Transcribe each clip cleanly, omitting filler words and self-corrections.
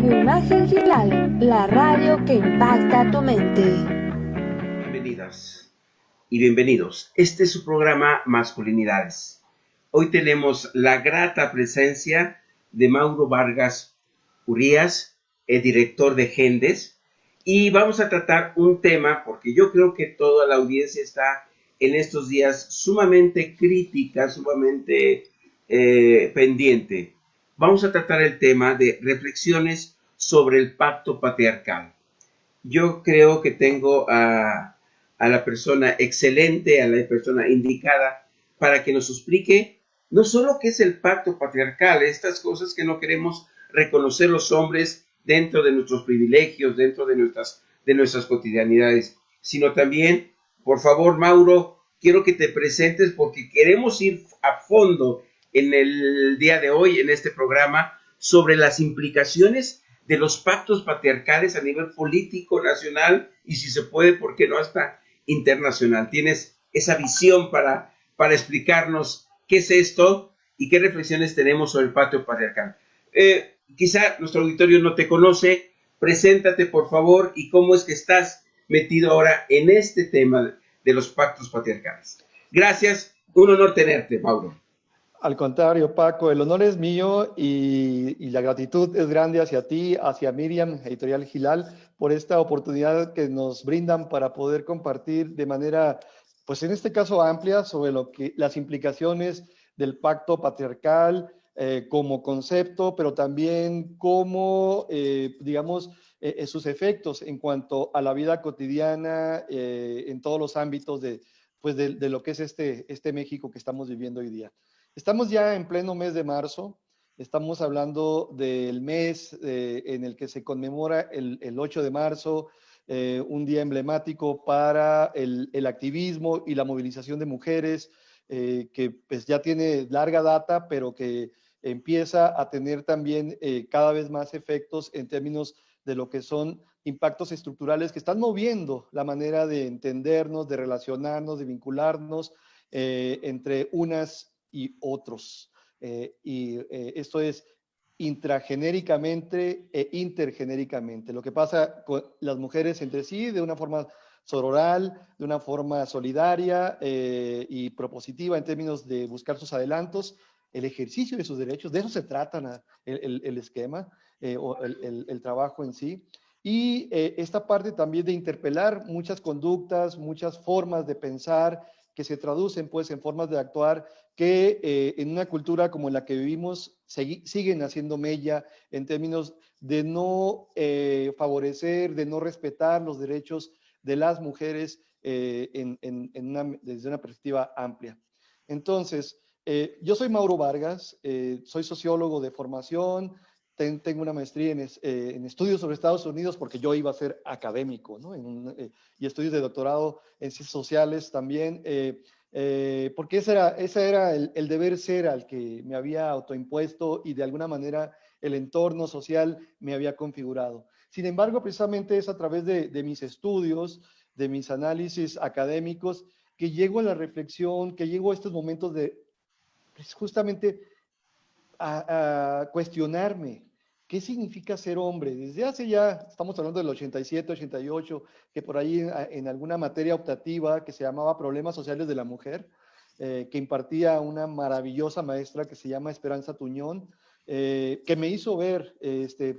Radio Imagen Gilal, la radio que impacta tu mente. Bienvenidas y bienvenidos. Este es su programa Masculinidades. Hoy tenemos la grata presencia de Mauro Vargas Urías, el director de Gendes, y vamos a tratar un tema porque yo creo que toda la audiencia está en estos días sumamente crítica, sumamente pendiente. Vamos a tratar el tema de reflexiones sobre el pacto patriarcal. Yo creo que tengo a la persona excelente, a la persona indicada para que nos explique no solo qué es el pacto patriarcal, estas cosas que no queremos reconocer los hombres dentro de nuestros privilegios, dentro de nuestras cotidianidades, sino también, por favor, Mauro, quiero que te presentes porque queremos ir a fondo en el día de hoy, en este programa, sobre las implicaciones de los pactos patriarcales a nivel político, nacional y si se puede, ¿por qué no hasta internacional? Tienes esa visión para explicarnos qué es esto y qué reflexiones tenemos sobre el pacto patriarcal. Quizá nuestro auditorio no te conoce, preséntate por favor y cómo es que estás metido ahora en este tema de los pactos patriarcales. Gracias, un honor tenerte, Mauro. Al contrario, Paco, el honor es mío y la gratitud es grande hacia ti, hacia Miriam, Editorial Gilal, por esta oportunidad que nos brindan para poder compartir de manera, pues en este caso amplia, sobre las implicaciones del pacto patriarcal como concepto, pero también como, digamos, sus efectos en cuanto a la vida cotidiana en todos los ámbitos de lo que es este México que estamos viviendo hoy día. Estamos ya en pleno mes de marzo, estamos hablando del mes en el que se conmemora el 8 de marzo, un día emblemático para el activismo y la movilización de mujeres, que pues ya tiene larga data, pero que empieza a tener también cada vez más efectos en términos de lo que son impactos estructurales que están moviendo la manera de entendernos, de relacionarnos, de vincularnos entre unas y otros. Esto es intragenéricamente e intergenéricamente. Lo que pasa con las mujeres entre sí de una forma sororal, de una forma solidaria y propositiva en términos de buscar sus adelantos, el ejercicio de sus derechos, de eso se trata el esquema o el trabajo en sí. Y esta parte también de interpelar muchas conductas, muchas formas de pensar que se traducen pues en formas de actuar que en una cultura como la que vivimos siguen haciendo mella en términos de no favorecer, de no respetar los derechos de las mujeres desde una perspectiva amplia. Entonces, yo soy Mauro Vargas, soy sociólogo de formación, tengo una maestría en estudios sobre Estados Unidos porque yo iba a ser académico, ¿no? Y estudios de doctorado en ciencias sociales también, porque ese era el deber ser al que me había autoimpuesto y de alguna manera el entorno social me había configurado. Sin embargo, precisamente es a través de mis estudios, de mis análisis académicos, que llego a la reflexión, que llego a estos momentos de pues, justamente a cuestionarme qué significa ser hombre. Desde hace ya, estamos hablando del 87, 88, que por ahí en alguna materia optativa que se llamaba Problemas Sociales de la Mujer, que impartía una maravillosa maestra que se llama Esperanza Tuñón, que me hizo ver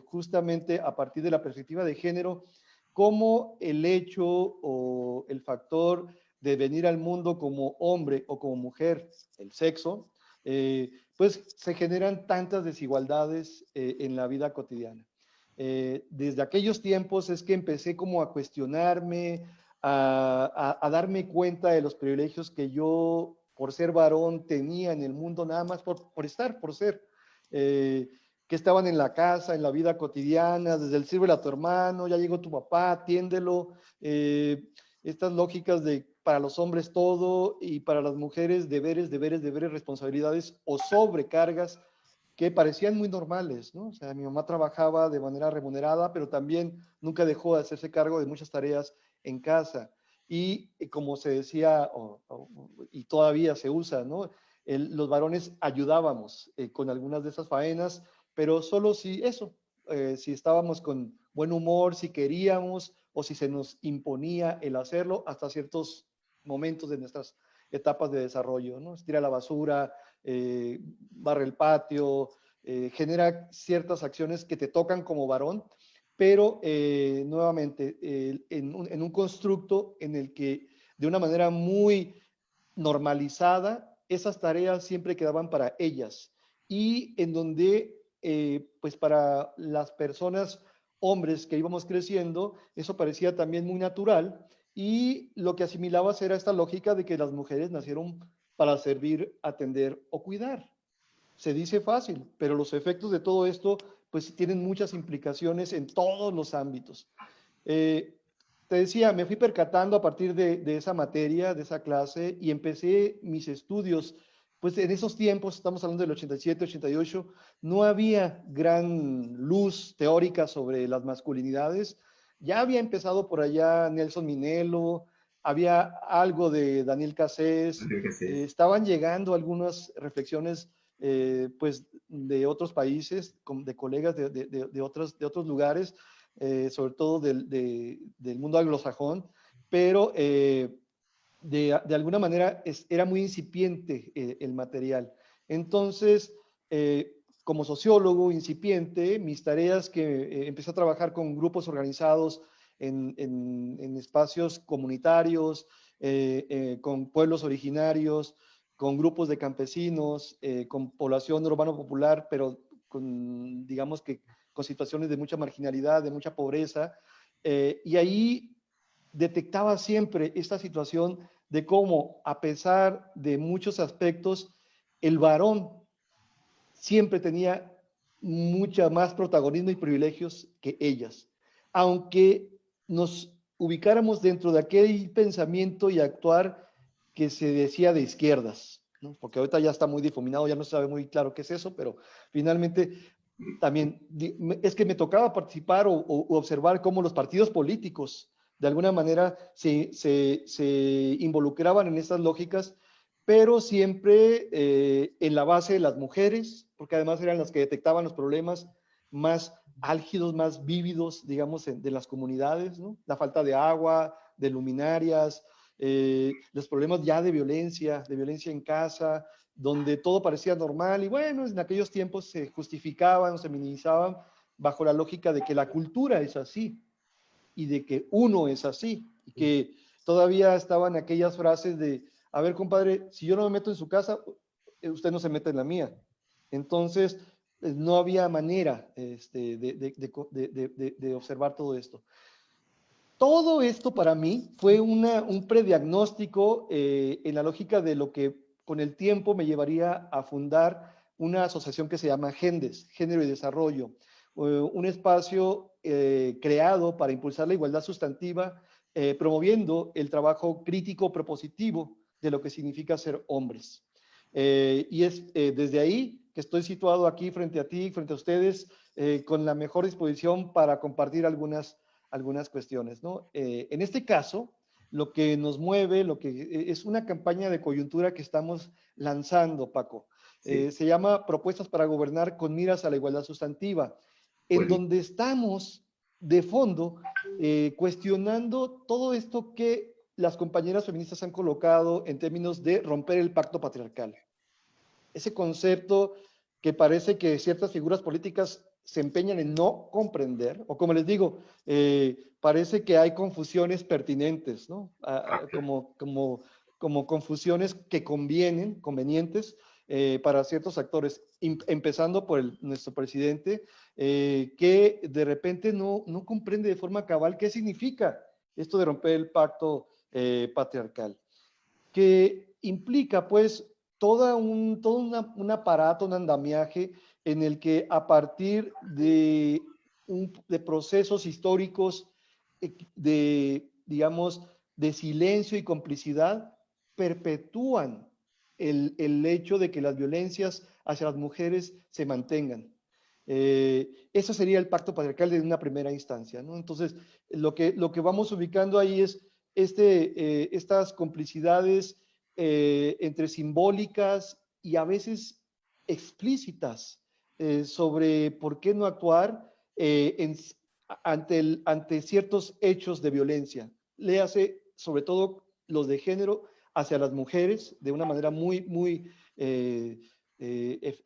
justamente a partir de la perspectiva de género, cómo el hecho o el factor de venir al mundo como hombre o como mujer, el sexo, pues se generan tantas desigualdades en la vida cotidiana. Desde aquellos tiempos es que empecé como a cuestionarme, a darme cuenta de los privilegios que yo, por ser varón, tenía en el mundo, nada más por ser. Que estaban en la casa, en la vida cotidiana, desde el sírvele a tu hermano, ya llegó tu papá, atiéndelo. Estas lógicas de para los hombres todo y para las mujeres deberes, responsabilidades o sobrecargas que parecían muy normales, ¿no? O sea, mi mamá trabajaba de manera remunerada, pero también nunca dejó de hacerse cargo de muchas tareas en casa. Y como se decía, y todavía se usa, ¿no? Los varones ayudábamos con algunas de esas faenas, pero solo si eso, si estábamos con buen humor, si queríamos o si se nos imponía el hacerlo hasta ciertos momentos de nuestras etapas de desarrollo, ¿no? Tira la basura, barre el patio, genera ciertas acciones que te tocan como varón, pero nuevamente en un constructo en el que de una manera muy normalizada, esas tareas siempre quedaban para ellas y en donde, pues para las personas, hombres que íbamos creciendo, eso parecía también muy natural y lo que asimilabas era esta lógica de que las mujeres nacieron para servir, atender o cuidar. Se dice fácil, pero los efectos de todo esto pues tienen muchas implicaciones en todos los ámbitos. Eh, Te decía, me fui percatando a partir de esa materia, de esa clase, y empecé mis estudios. Pues en esos tiempos, estamos hablando del 87, 88, no había gran luz teórica sobre las masculinidades. Ya había empezado por allá Nelson Minelo, había algo de Daniel Cassés, Creo que sí es. estaban llegando algunas reflexiones pues de otros países, de colegas de otros lugares, sobre todo del mundo anglosajón, pero de alguna manera era muy incipiente el material. Entonces, como sociólogo incipiente, mis tareas que empecé a trabajar con grupos organizados en espacios comunitarios, con pueblos originarios, con grupos de campesinos, con población urbano popular, pero con, digamos que, con situaciones de mucha marginalidad, de mucha pobreza, y ahí detectaba siempre esta situación de cómo, a pesar de muchos aspectos, el varón siempre tenía mucha más protagonismo y privilegios que ellas, aunque nos ubicáramos dentro de aquel pensamiento y actuar que se decía de izquierdas, ¿no? Porque ahorita ya está muy difuminado, ya no se sabe muy claro qué es eso, pero finalmente también es que me tocaba participar o observar cómo los partidos políticos de alguna manera se involucraban en estas lógicas, pero siempre en la base de las mujeres, porque además eran las que detectaban los problemas más álgidos, más vívidos, digamos, de las comunidades, ¿no? La falta de agua, de luminarias, los problemas ya de violencia en casa, donde todo parecía normal y bueno, en aquellos tiempos se justificaban, se minimizaban bajo la lógica de que la cultura es así y de que uno es así y que todavía estaban aquellas frases de, a ver compadre, si yo no me meto en su casa, usted no se mete en la mía. Entonces, no había manera de observar todo esto. Todo esto para mí fue un prediagnóstico en la lógica de lo que con el tiempo me llevaría a fundar una asociación que se llama GENDES, Género y Desarrollo, un espacio creado para impulsar la igualdad sustantiva, promoviendo el trabajo crítico propositivo de lo que significa ser hombres. Y es desde ahí que estoy situado aquí frente a ti, frente a ustedes, con la mejor disposición para compartir algunas cuestiones, ¿no? En este caso, lo que nos mueve, lo que es una campaña de coyuntura que estamos lanzando, Paco. Sí, Se llama Propuestas para Gobernar con miras a la igualdad sustantiva, en bueno, donde estamos de fondo cuestionando todo esto que las compañeras feministas han colocado en términos de romper el pacto patriarcal. Ese concepto que parece que ciertas figuras políticas se empeñan en no comprender, o como les digo, parece que hay confusiones pertinentes, ¿no? ok, Como confusiones que convenientes para ciertos actores, empezando por nuestro presidente, que de repente no comprende de forma cabal qué significa esto de romper el pacto patriarcal, que implica pues todo un aparato, un andamiaje en el que a partir de procesos históricos digamos, de silencio y complicidad, perpetúan el hecho de que las violencias hacia las mujeres se mantengan. Eso sería el pacto patriarcal de una primera instancia, ¿no? Entonces, lo que vamos ubicando ahí es estas complicidades entre simbólicas y a veces explícitas sobre por qué no actuar eh, en- ante ciertos hechos de violencia. Léase sobre todo los de género hacia las mujeres de una manera muy eh,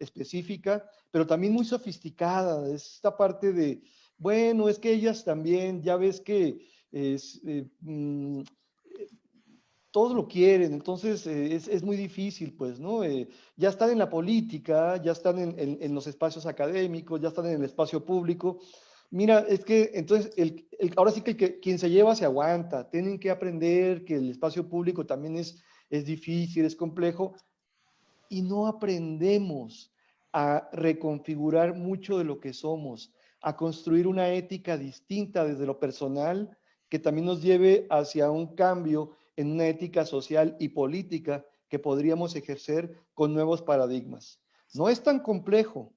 específica, pero también muy sofisticada. Es esta parte de, bueno, es que ellas también, ya ves que es, todos lo quieren, entonces es muy difícil, pues, ¿no? Ya están en la política, ya están en los espacios académicos, ya están en el espacio público. Mira, es que entonces ahora sí que, quien se lleva se aguanta, tienen que aprender que el espacio público también es difícil, es complejo, y no aprendemos a reconfigurar mucho de lo que somos, a construir una ética distinta desde lo personal que también nos lleve hacia un cambio en una ética social y política que podríamos ejercer con nuevos paradigmas. No es tan complejo,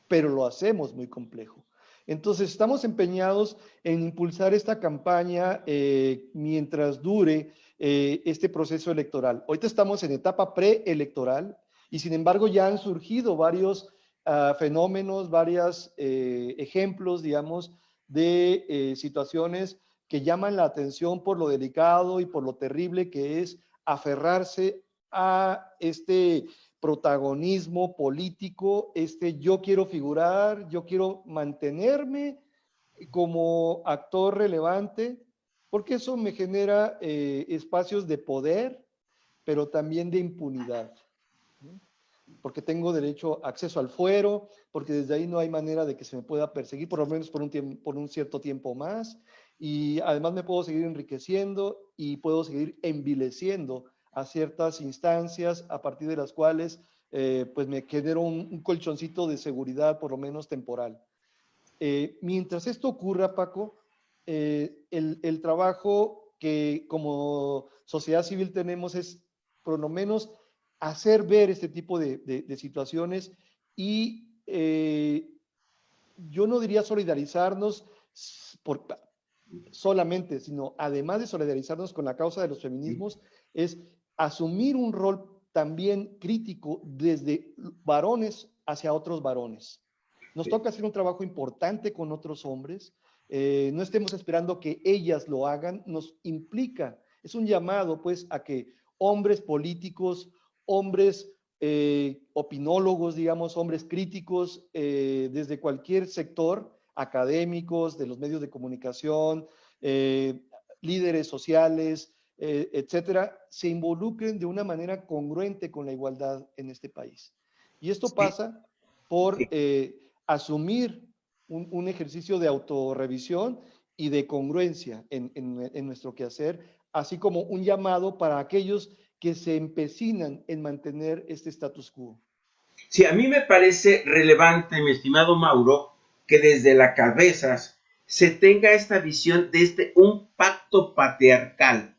pero lo hacemos muy complejo. Entonces, estamos empeñados en impulsar esta campaña mientras dure este proceso electoral. Ahorita estamos en etapa preelectoral y sin embargo ya han surgido varios fenómenos, varios ejemplos, digamos, de situaciones que llaman la atención por lo delicado y por lo terrible que es aferrarse a este protagonismo político, yo quiero figurar, yo quiero mantenerme como actor relevante, porque eso me genera espacios de poder, pero también de impunidad, ¿no? Porque tengo derecho a acceso al fuero, porque desde ahí no hay manera de que se me pueda perseguir, por lo menos por un cierto tiempo más, y además me puedo seguir enriqueciendo y puedo seguir envileciendo a ciertas instancias a partir de las cuales pues me genero un colchoncito de seguridad, por lo menos temporal. Mientras esto ocurra, Paco, el trabajo que como sociedad civil tenemos es, por lo menos, hacer ver este tipo de situaciones y yo no diría solidarizarnos por, solamente, sino además de solidarizarnos con la causa de los feminismos, es asumir un rol también crítico desde varones hacia otros varones. Nos toca hacer un trabajo importante con otros hombres, no estemos esperando que ellas lo hagan, nos implica, es un llamado pues a que hombres políticos, hombres opinólogos, digamos, hombres críticos desde cualquier sector, académicos, de los medios de comunicación, líderes sociales, etcétera, se involucren de una manera congruente con la igualdad en este país. Y esto pasa por asumir un ejercicio de autorrevisión y de congruencia en nuestro quehacer, así como un llamado para aquellos que se empecinan en mantener este status quo. Sí, a mí me parece relevante, mi estimado Mauro, que desde la cabeza se tenga esta visión de un pacto patriarcal,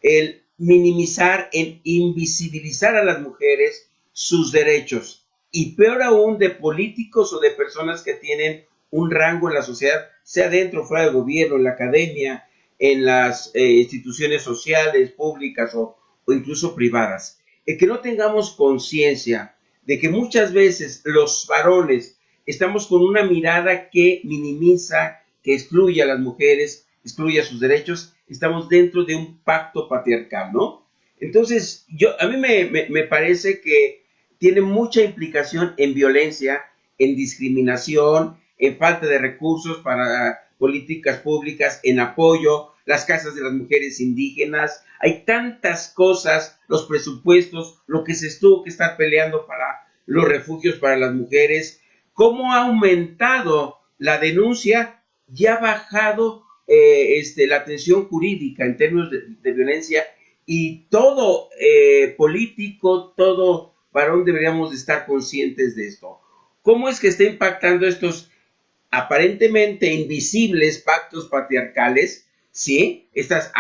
el minimizar, el invisibilizar a las mujeres sus derechos, y peor aún de políticos o de personas que tienen un rango en la sociedad, sea dentro o fuera del gobierno, en la academia, en las instituciones sociales, públicas o incluso privadas. El que no tengamos conciencia de que muchas veces los varones estamos con una mirada que minimiza, que excluye a las mujeres, excluye a sus derechos, estamos dentro de un pacto patriarcal, ¿no? Entonces, a mí me parece que tiene mucha implicación en violencia, en discriminación, en falta de recursos para políticas públicas, en apoyo, las casas de las mujeres indígenas, hay tantas cosas, los presupuestos, lo que se tuvo que estar peleando para los refugios para las mujeres, cómo ha aumentado la denuncia y ha bajado la atención jurídica en términos de violencia, y todo político, todo varón deberíamos de estar conscientes de esto. ¿Cómo es que está impactando estos aparentemente invisibles pactos patriarcales? ¿Sí? Estas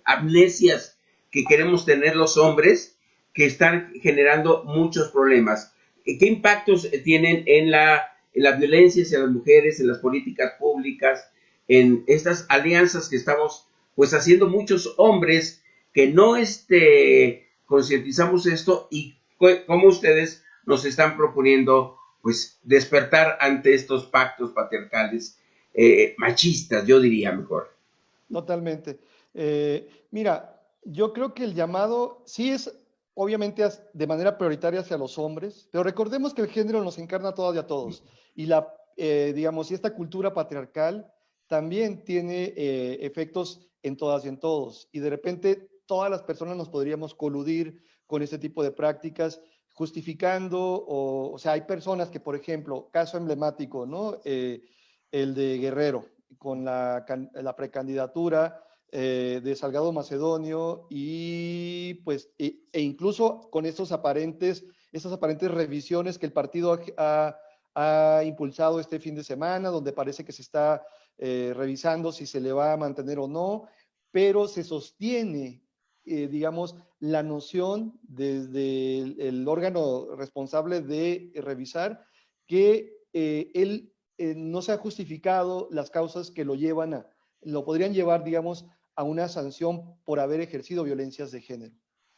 amnesias que queremos tener los hombres, que están generando muchos problemas. ¿Qué impactos tienen en la violencia hacia las mujeres, en las políticas públicas, en estas alianzas que estamos pues haciendo muchos hombres que no concientizamos esto, y cómo ustedes nos están proponiendo pues despertar ante estos pactos patriarcales machistas, yo diría mejor. Totalmente. Mira, yo creo que el llamado sí es obviamente de manera prioritaria hacia los hombres, pero recordemos que el género nos encarna a todas y a todos. Y digamos, y esta cultura patriarcal también tiene efectos en todas y en todos. Y de repente todas las personas nos podríamos coludir con este tipo de prácticas, justificando, o sea, hay personas que, por ejemplo, caso emblemático, ¿no? El de Guerrero, con la precandidatura de Salgado Macedonio y pues e incluso con estas aparentes revisiones que el partido ha impulsado este fin de semana, donde parece que se está revisando si se le va a mantener o no, pero se sostiene, digamos, la noción desde el órgano responsable de revisar que él no se ha justificado las causas que lo podrían llevar, digamos, a una sanción por haber ejercido violencias de género,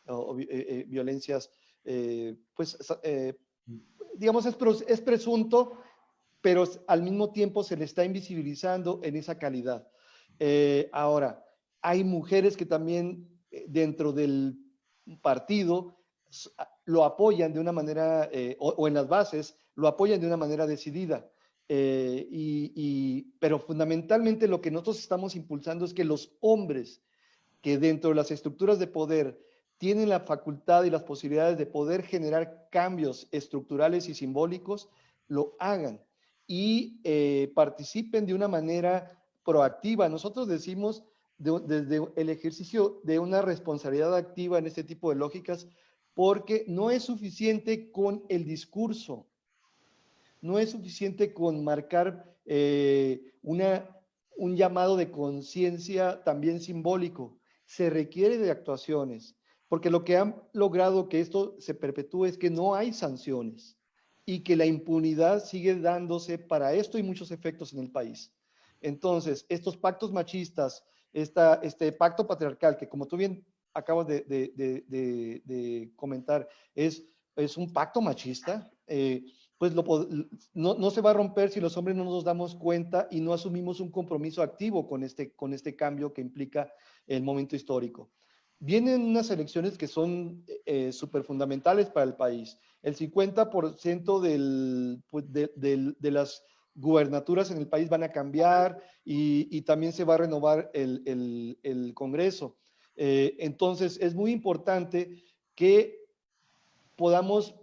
o violencias, pues, digamos, es presunto, pero al mismo tiempo se le está invisibilizando en esa calidad. Ahora, hay mujeres que también dentro del partido lo apoyan de una manera, o en las bases, lo apoyan de una manera decidida. Pero fundamentalmente lo que nosotros estamos impulsando es que los hombres que dentro de las estructuras de poder tienen la facultad y las posibilidades de poder generar cambios estructurales y simbólicos, lo hagan y participen de una manera proactiva. Nosotros decimos desde el ejercicio de una responsabilidad activa en este tipo de lógicas, porque no es suficiente con el discurso, no es suficiente con marcar un llamado de conciencia también simbólico. Se requiere de actuaciones, porque lo que han logrado que esto se perpetúe es que no hay sanciones y que la impunidad sigue dándose para esto y muchos efectos en el país. Entonces, estos pactos machistas, este pacto patriarcal, que como tú bien acabas de comentar, es un pacto machista, pues no se va a romper si los hombres no nos damos cuenta y no asumimos un compromiso activo con este cambio que implica el momento histórico. Vienen unas elecciones que son súper fundamentales para el país. El 50% de las gubernaturas en el país van a cambiar y también se va a renovar el Congreso. Entonces, es muy importante que podamos,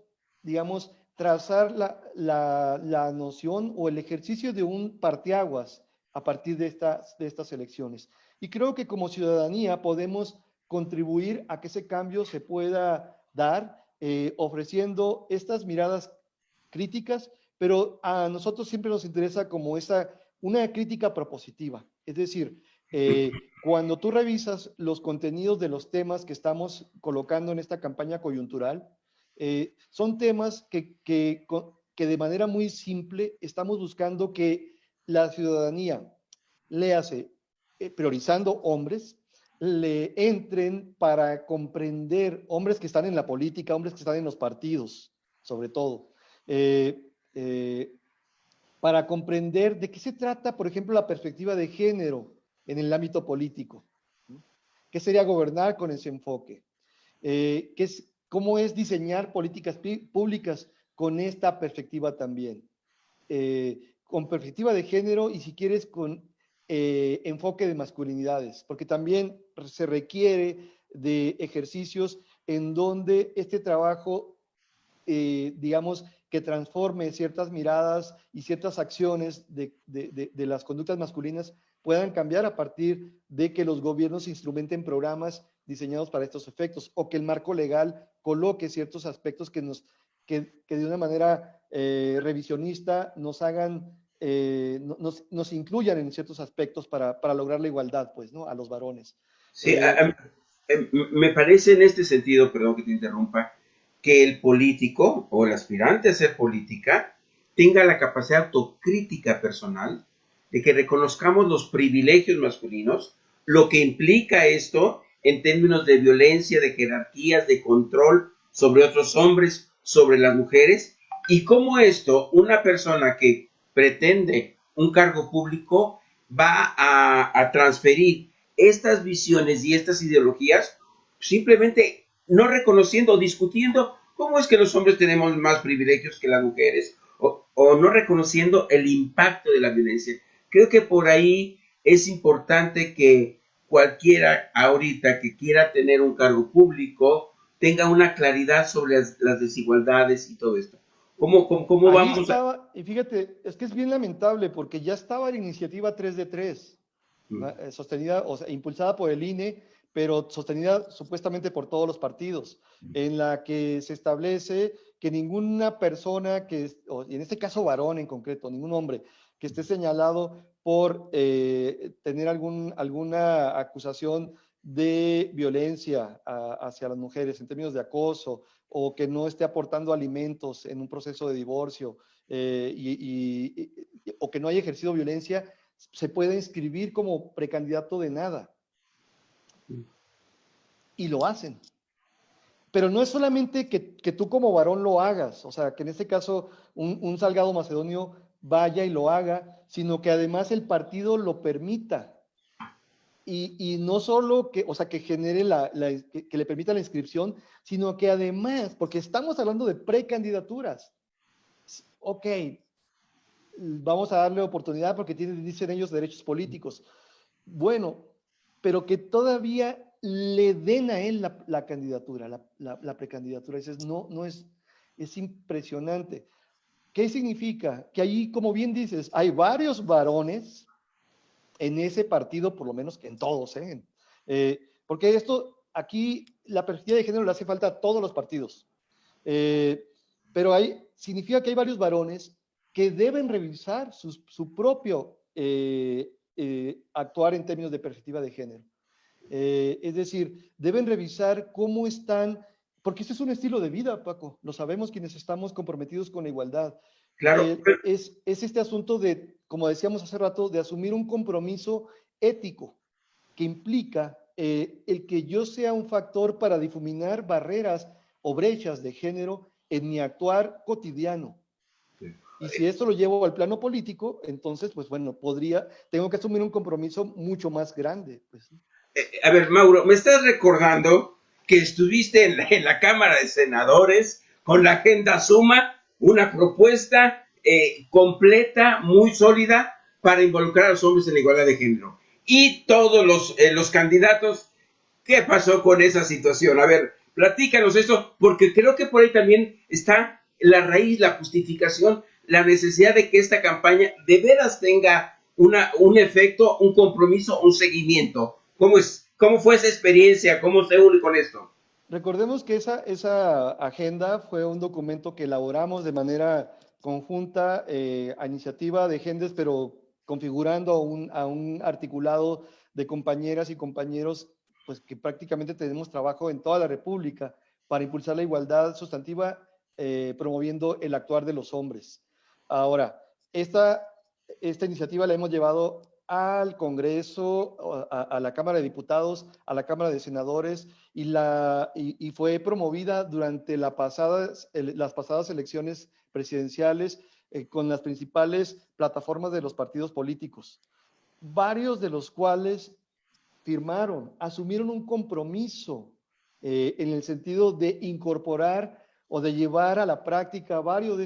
digamos, trazar la noción o el ejercicio de un parteaguas a partir de estas elecciones. Y creo que como ciudadanía podemos contribuir a que ese cambio se pueda dar ofreciendo estas miradas críticas, pero a nosotros siempre nos interesa como una crítica propositiva. Es decir, cuando tú revisas los contenidos de los temas que estamos colocando en esta campaña coyuntural, son temas que de manera muy simple estamos buscando que la ciudadanía, léase, priorizando hombres, le entren para comprender, hombres que están en la política, hombres que están en los partidos, sobre todo, para comprender de qué se trata, por ejemplo, la perspectiva de género en el ámbito político. ¿Qué sería gobernar con ese enfoque? ¿Cómo es diseñar políticas públicas con esta perspectiva también? Con perspectiva de género y si quieres con enfoque de masculinidades, porque también se requiere de ejercicios en donde este trabajo, digamos, que transforme ciertas miradas y ciertas acciones de las conductas masculinas puedan cambiar a partir de que los gobiernos instrumenten programas diseñados para estos efectos o que el marco legal coloque ciertos aspectos que de una manera revisionista nos hagan, nos incluyan en ciertos aspectos para lograr la igualdad, pues, ¿no? A los varones. Sí, me parece en este sentido, perdón que te interrumpa, que el político o el aspirante a hacer política tenga la capacidad autocrítica personal de que reconozcamos los privilegios masculinos, lo que implica esto en términos de violencia, de jerarquías, de control sobre otros hombres, sobre las mujeres, y cómo esto, una persona que pretende un cargo público, va a transferir estas visiones y estas ideologías simplemente no reconociendo o discutiendo cómo es que los hombres tenemos más privilegios que las mujeres o no reconociendo el impacto de la violencia. Creo que por ahí es importante que cualquiera ahorita que quiera tener un cargo público tenga una claridad sobre las desigualdades y todo esto. ¿Cómo Ahí vamos a...? estaba, y fíjate, es que es bien lamentable porque ya estaba la iniciativa 3 de 3, sostenida, o sea, impulsada por el INE, pero sostenida supuestamente por todos los partidos, en la que se establece que ninguna persona y en este caso varón en concreto, ningún hombre que esté señalado por tener alguna acusación de violencia hacia las mujeres en términos de acoso o que no esté aportando alimentos en un proceso de divorcio o que no haya ejercido violencia, se puede inscribir como precandidato de nada. Y lo hacen. Pero no es solamente que tú como varón lo hagas, o sea, que en este caso un Salgado Macedonio vaya y lo haga, sino que además el partido lo permita. Y no solo que, o sea, que genere que le permita la inscripción, sino que además, porque estamos hablando de precandidaturas. Ok, vamos a darle oportunidad porque dicen ellos, derechos políticos. Bueno, pero que todavía le den a él la candidatura, la precandidatura. Dices, no es impresionante. ¿Qué significa? Que ahí, como bien dices, hay varios varones en ese partido, por lo menos que en todos, ¿eh? Porque aquí, la perspectiva de género le hace falta a todos los partidos. Pero significa que hay varios varones que deben revisar su propio actuar en términos de perspectiva de género. Es decir, deben revisar cómo están, porque este es un estilo de vida, Paco, lo sabemos quienes estamos comprometidos con la igualdad. Claro, Es este asunto de, como decíamos hace rato, de asumir un compromiso ético que implica el que yo sea un factor para difuminar barreras o brechas de género en mi actuar cotidiano. Y si esto lo llevo al plano político, entonces, pues bueno, tengo que asumir un compromiso mucho más grande. Pues. A ver, Mauro, me estás recordando que estuviste en la Cámara de Senadores con la agenda Suma, una propuesta completa, muy sólida, para involucrar a los hombres en la igualdad de género. Y todos los candidatos, ¿qué pasó con esa situación? A ver, platícanos eso, porque creo que por ahí también está la raíz, la justificación, la necesidad de que esta campaña de veras tenga un efecto, un compromiso, un seguimiento. ¿Cómo fue esa experiencia? ¿Cómo se une con esto? Recordemos que esa agenda fue un documento que elaboramos de manera conjunta a iniciativa de Gendes, pero configurando a un articulado de compañeras y compañeros, pues que prácticamente tenemos trabajo en toda la República para impulsar la igualdad sustantiva, promoviendo el actuar de los hombres. Ahora, esta iniciativa la hemos llevado al Congreso, a la Cámara de Diputados, a la Cámara de Senadores, y fue promovida durante las pasadas elecciones presidenciales con las principales plataformas de los partidos políticos, varios de los cuales asumieron un compromiso en el sentido de incorporar o de llevar a la práctica varios de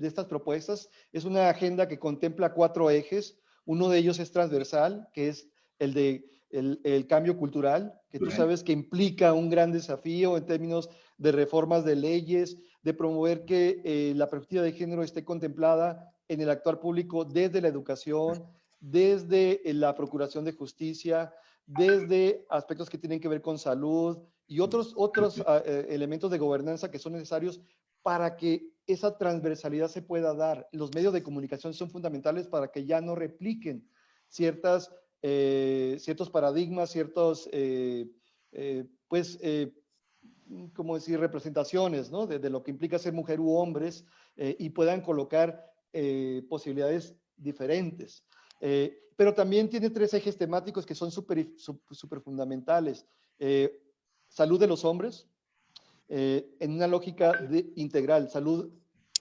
estas propuestas. Es una agenda que contempla 4 ejes. Uno de ellos es transversal, que es el cambio cultural, que tú sabes que implica un gran desafío en términos de reformas de leyes, de promover que la perspectiva de género esté contemplada en el actuar público desde la educación, desde la procuración de justicia, desde aspectos que tienen que ver con salud y otros elementos de gobernanza que son necesarios para que esa transversalidad se pueda dar. Los medios de comunicación son fundamentales para que ya no repliquen ciertos paradigmas, ¿cómo decir?, representaciones, ¿no? De lo que implica ser mujer u hombres y puedan colocar posibilidades diferentes. Pero también tiene 3 ejes temáticos que son súper fundamentales. Salud de los hombres, en una lógica integral, salud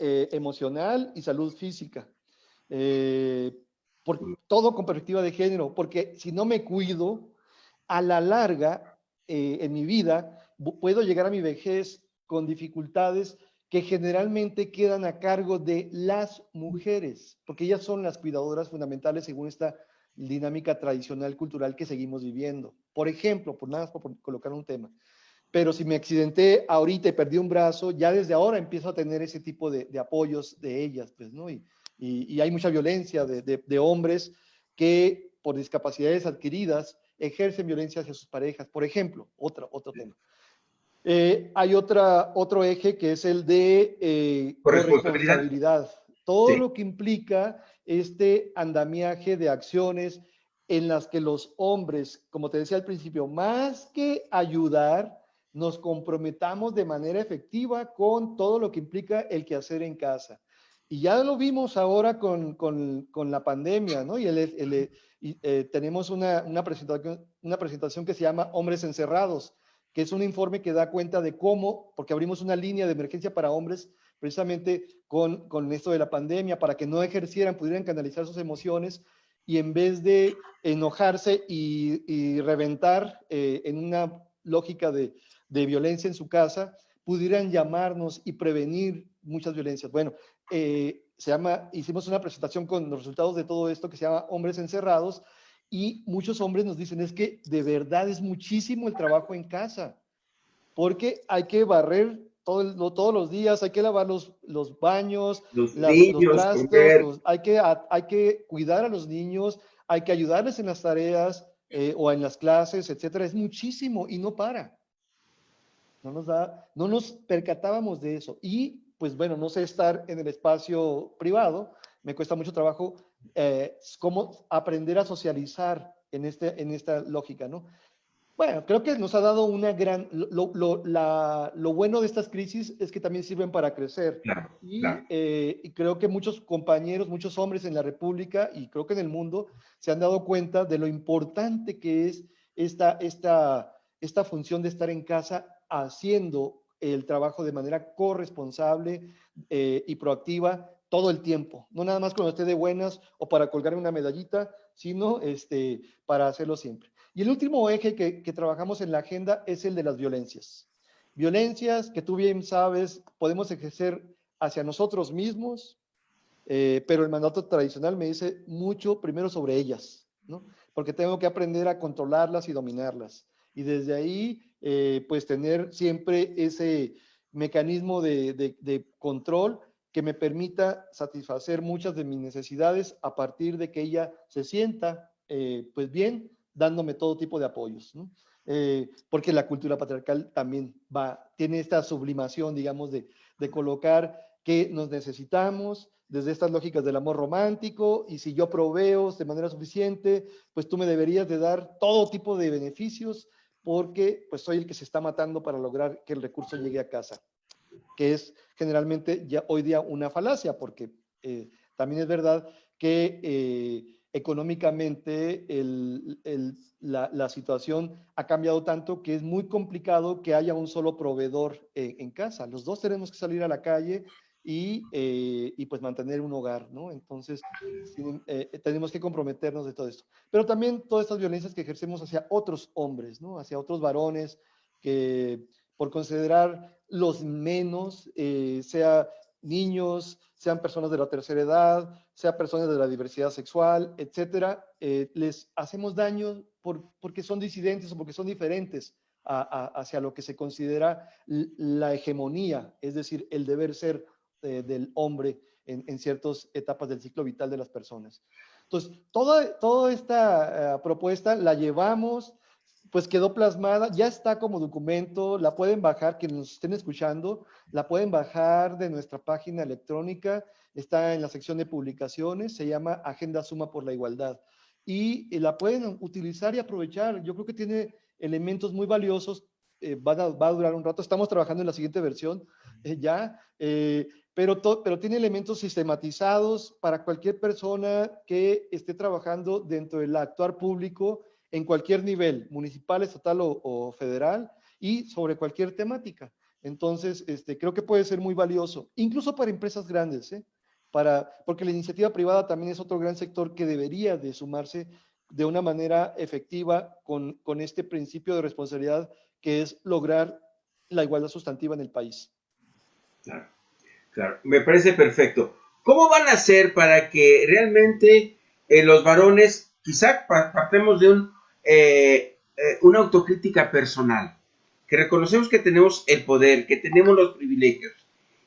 emocional y salud física. Por todo con perspectiva de género, porque si no me cuido, a la larga, en mi vida, puedo llegar a mi vejez con dificultades que generalmente quedan a cargo de las mujeres, porque ellas son las cuidadoras fundamentales según esta dinámica tradicional cultural que seguimos viviendo. Por ejemplo, por nada más por colocar un tema. Pero si me accidenté ahorita y perdí un brazo, ya desde ahora empiezo a tener ese tipo de apoyos de ellas, pues, ¿no? Y hay mucha violencia de hombres que por discapacidades adquiridas ejercen violencia hacia sus parejas. Por ejemplo, otro tema. Hay otro eje que es el de Corresponsabilidad. corresponsabilidad. Todo Sí, lo que implica este andamiaje de acciones en las que los hombres, como te decía al principio, más que ayudar, nos comprometamos de manera efectiva con todo lo que implica el quehacer en casa. Y ya lo vimos ahora con la pandemia, ¿no? Tenemos una presentación que se llama Hombres Encerrados, que es un informe que da cuenta de cómo, porque abrimos una línea de emergencia para hombres, precisamente con esto de la pandemia, para que no ejercieran, pudieran canalizar sus emociones y en vez de enojarse y reventar en una lógica de violencia en su casa, pudieran llamarnos y prevenir muchas violencias. Bueno, hicimos una presentación con los resultados de todo esto que se llama Hombres Encerrados, y muchos hombres nos dicen, es que de verdad es muchísimo el trabajo en casa, porque hay que barrer todos los días, hay que lavar los baños, los los niños, trastos, comer, hay que cuidar a los niños, hay que ayudarles en las tareas o en las clases, etcétera. Es muchísimo y no para. No nos percatábamos de eso. Y pues bueno, no sé estar en el espacio privado, me cuesta mucho trabajo cómo aprender a socializar en esta lógica, ¿no? Bueno, creo que nos ha dado una gran... Lo bueno de estas crisis es que también sirven para crecer. claro, claro. Y creo que muchos compañeros, muchos hombres en la República y creo que en el mundo se han dado cuenta de lo importante que es esta función de estar en casa haciendo el trabajo de manera corresponsable y proactiva todo el tiempo. No nada más cuando esté de buenas o para colgarme una medallita, sino para hacerlo siempre. Y el último eje que trabajamos en la agenda es el de las violencias. Violencias que tú bien sabes, podemos ejercer hacia nosotros mismos, pero el mandato tradicional me dice mucho primero sobre ellas, ¿no? Porque tengo que aprender a controlarlas y dominarlas. Y desde ahí, pues tener siempre ese mecanismo de control que me permita satisfacer muchas de mis necesidades a partir de que ella se sienta, pues bien, dándome todo tipo de apoyos, ¿no? Porque la cultura patriarcal también tiene esta sublimación, digamos, de colocar que nos necesitamos desde estas lógicas del amor romántico, y si yo proveo de manera suficiente, pues tú me deberías de dar todo tipo de beneficios porque pues soy el que se está matando para lograr que el recurso llegue a casa, que es generalmente ya hoy día una falacia, porque también es verdad que económicamente la situación ha cambiado tanto que es muy complicado que haya un solo proveedor en casa. Los dos tenemos que salir a la calle y pues mantener un hogar, ¿no? Entonces, tenemos que comprometernos de todo esto. Pero también todas estas violencias que ejercemos hacia otros hombres, ¿no? Hacia otros varones que por considerar los menos, sea niños, sean personas de la tercera edad, sean personas de la diversidad sexual, etcétera, les hacemos daño porque son disidentes o porque son diferentes hacia lo que se considera la hegemonía, es decir, el deber ser del hombre en ciertas etapas del ciclo vital de las personas. Entonces, toda esta propuesta la llevamos, pues quedó plasmada, ya está como documento, la pueden bajar, quienes nos estén escuchando, la pueden bajar de nuestra página electrónica, está en la sección de publicaciones, se llama Agenda Suma por la Igualdad. Y la pueden utilizar y aprovechar. Yo creo que tiene elementos muy valiosos, va a durar un rato, estamos trabajando en la siguiente versión pero tiene elementos sistematizados para cualquier persona que esté trabajando dentro del actuar público en cualquier nivel, municipal, estatal o federal, y sobre cualquier temática. Entonces, creo que puede ser muy valioso, incluso para empresas grandes, ¿eh? Porque la iniciativa privada también es otro gran sector que debería de sumarse de una manera efectiva con este principio de responsabilidad que es lograr la igualdad sustantiva en el país. Claro, claro, me parece perfecto. ¿Cómo van a hacer para que realmente los varones, quizá partemos de una autocrítica personal, que reconocemos que tenemos el poder, que tenemos los privilegios,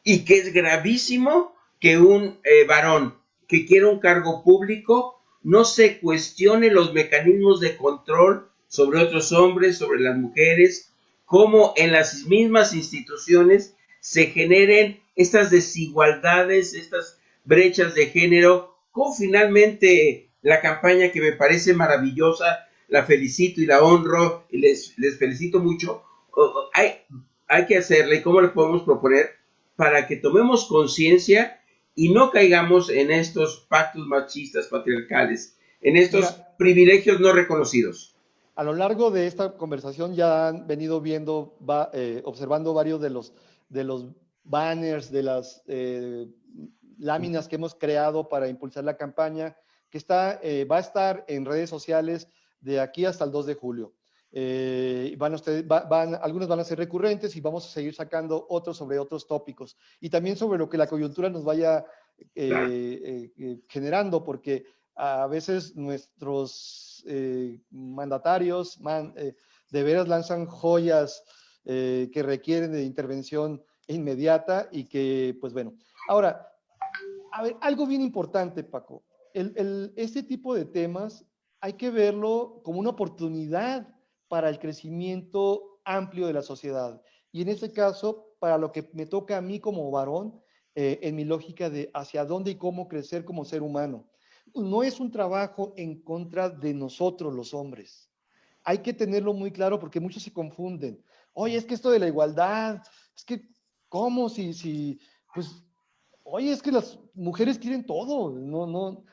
y que es gravísimo que un varón que quiera un cargo público no se cuestione los mecanismos de control sobre otros hombres, sobre las mujeres, cómo en las mismas instituciones se generen estas desigualdades, estas brechas de género, cómo finalmente la campaña, que me parece maravillosa, la felicito y la honro, y les felicito mucho, hay que hacerla, y cómo le podemos proponer para que tomemos conciencia y no caigamos en estos pactos machistas patriarcales, en estos privilegios no reconocidos. A lo largo de esta conversación ya han venido viendo, observando varios de los banners, de las láminas que hemos creado para impulsar la campaña, que va a estar en redes sociales de aquí hasta el 2 de julio. Algunos van a ser recurrentes y vamos a seguir sacando otros sobre otros tópicos y también sobre lo que la coyuntura nos vaya generando, porque a veces nuestros mandatarios de veras lanzan joyas que requieren de intervención inmediata y que, pues bueno. Ahora, a ver, algo bien importante, Paco. Este tipo de temas hay que verlo como una oportunidad para el crecimiento amplio de la sociedad. Y en este caso, para lo que me toca a mí como varón, en mi lógica de hacia dónde y cómo crecer como ser humano. No es un trabajo en contra de nosotros los hombres. Hay que tenerlo muy claro porque muchos se confunden. Oye, es que esto de la igualdad, es que, ¿cómo? Pues, oye, es que las mujeres quieren todo. No.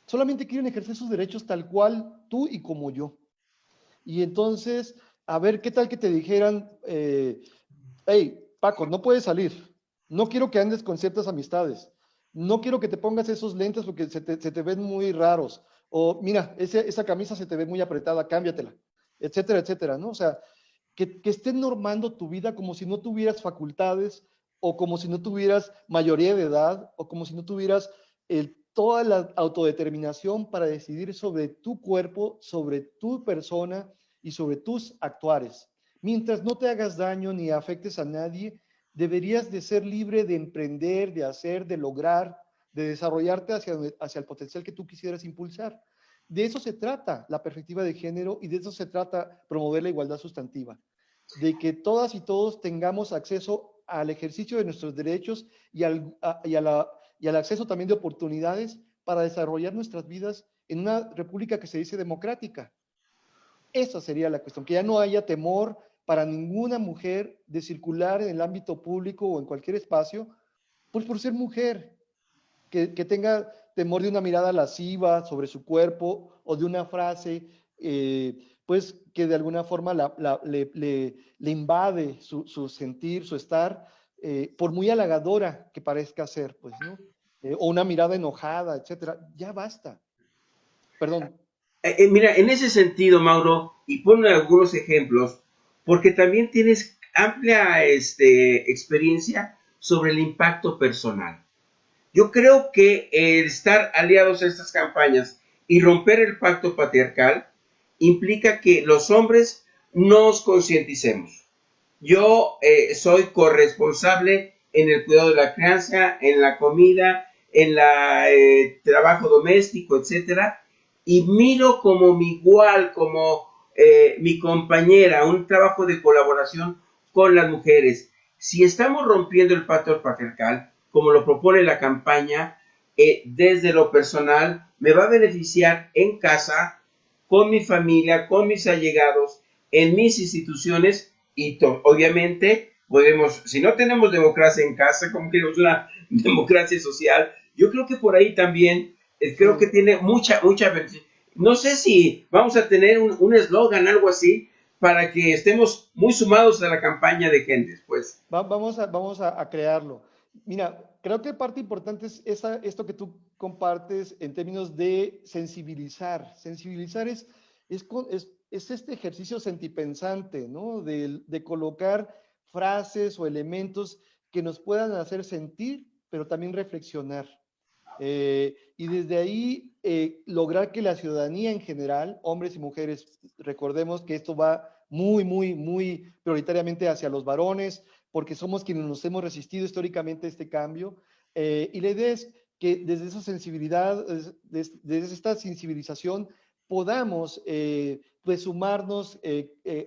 Solamente quieren ejercer sus derechos tal cual tú y como yo. Y entonces, a ver, ¿qué tal que te dijeran, hey, Paco, no puedes salir, no quiero que andes con ciertas amistades, no quiero que te pongas esos lentes porque se te ven muy raros, o mira, esa camisa se te ve muy apretada, cámbiatela, etcétera, etcétera, ¿no? O sea, que estén normando tu vida como si no tuvieras facultades, o como si no tuvieras mayoría de edad, o como si no tuvieras toda la autodeterminación para decidir sobre tu cuerpo, sobre tu persona y sobre tus actuares. Mientras no te hagas daño ni afectes a nadie, deberías de ser libre de emprender, de hacer, de lograr, de desarrollarte hacia el potencial que tú quisieras impulsar. De eso se trata la perspectiva de género y de eso se trata promover la igualdad sustantiva. De que todas y todos tengamos acceso al ejercicio de nuestros derechos y al acceso también de oportunidades para desarrollar nuestras vidas en una república que se dice democrática. Esa sería la cuestión, que ya no haya temor para ninguna mujer de circular en el ámbito público o en cualquier espacio, pues por ser mujer, que tenga temor de una mirada lasciva sobre su cuerpo o de una frase, pues que de alguna forma le invade su sentir, su estar, por muy halagadora que parezca ser, pues, ¿no? O una mirada enojada, etcétera. Ya basta. Perdón. Mira, en ese sentido, Mauro, y ponme algunos ejemplos, porque también tienes amplia experiencia sobre el impacto personal. Yo creo que el estar aliados a estas campañas y romper el pacto patriarcal implica que los hombres nos concienticemos. Yo soy corresponsable en el cuidado de la crianza, en la comida, en el trabajo doméstico, etcétera, y miro como mi igual, como mi compañera, un trabajo de colaboración con las mujeres. Si estamos rompiendo el pacto patriarcal, como lo propone la campaña, desde lo personal, me va a beneficiar en casa, con mi familia, con mis allegados, en mis instituciones, y obviamente podemos, si no tenemos democracia en casa, como queremos una democracia social, yo creo que por ahí también, creo que tiene mucha beneficio. No sé si vamos a tener un eslogan, algo así, para que estemos muy sumados a la campaña de Gendes, pues. Vamos a crearlo. Mira, creo que parte importante es esto que tú compartes en términos de sensibilizar. Sensibilizar es este ejercicio sentipensante, ¿no? De colocar frases o elementos que nos puedan hacer sentir, pero también reflexionar. Y desde ahí lograr que la ciudadanía en general, hombres y mujeres, recordemos que esto va muy prioritariamente hacia los varones, porque somos quienes nos hemos resistido históricamente a este cambio. Y la idea es que desde esa sensibilidad, desde esta sensibilización, podamos pues sumarnos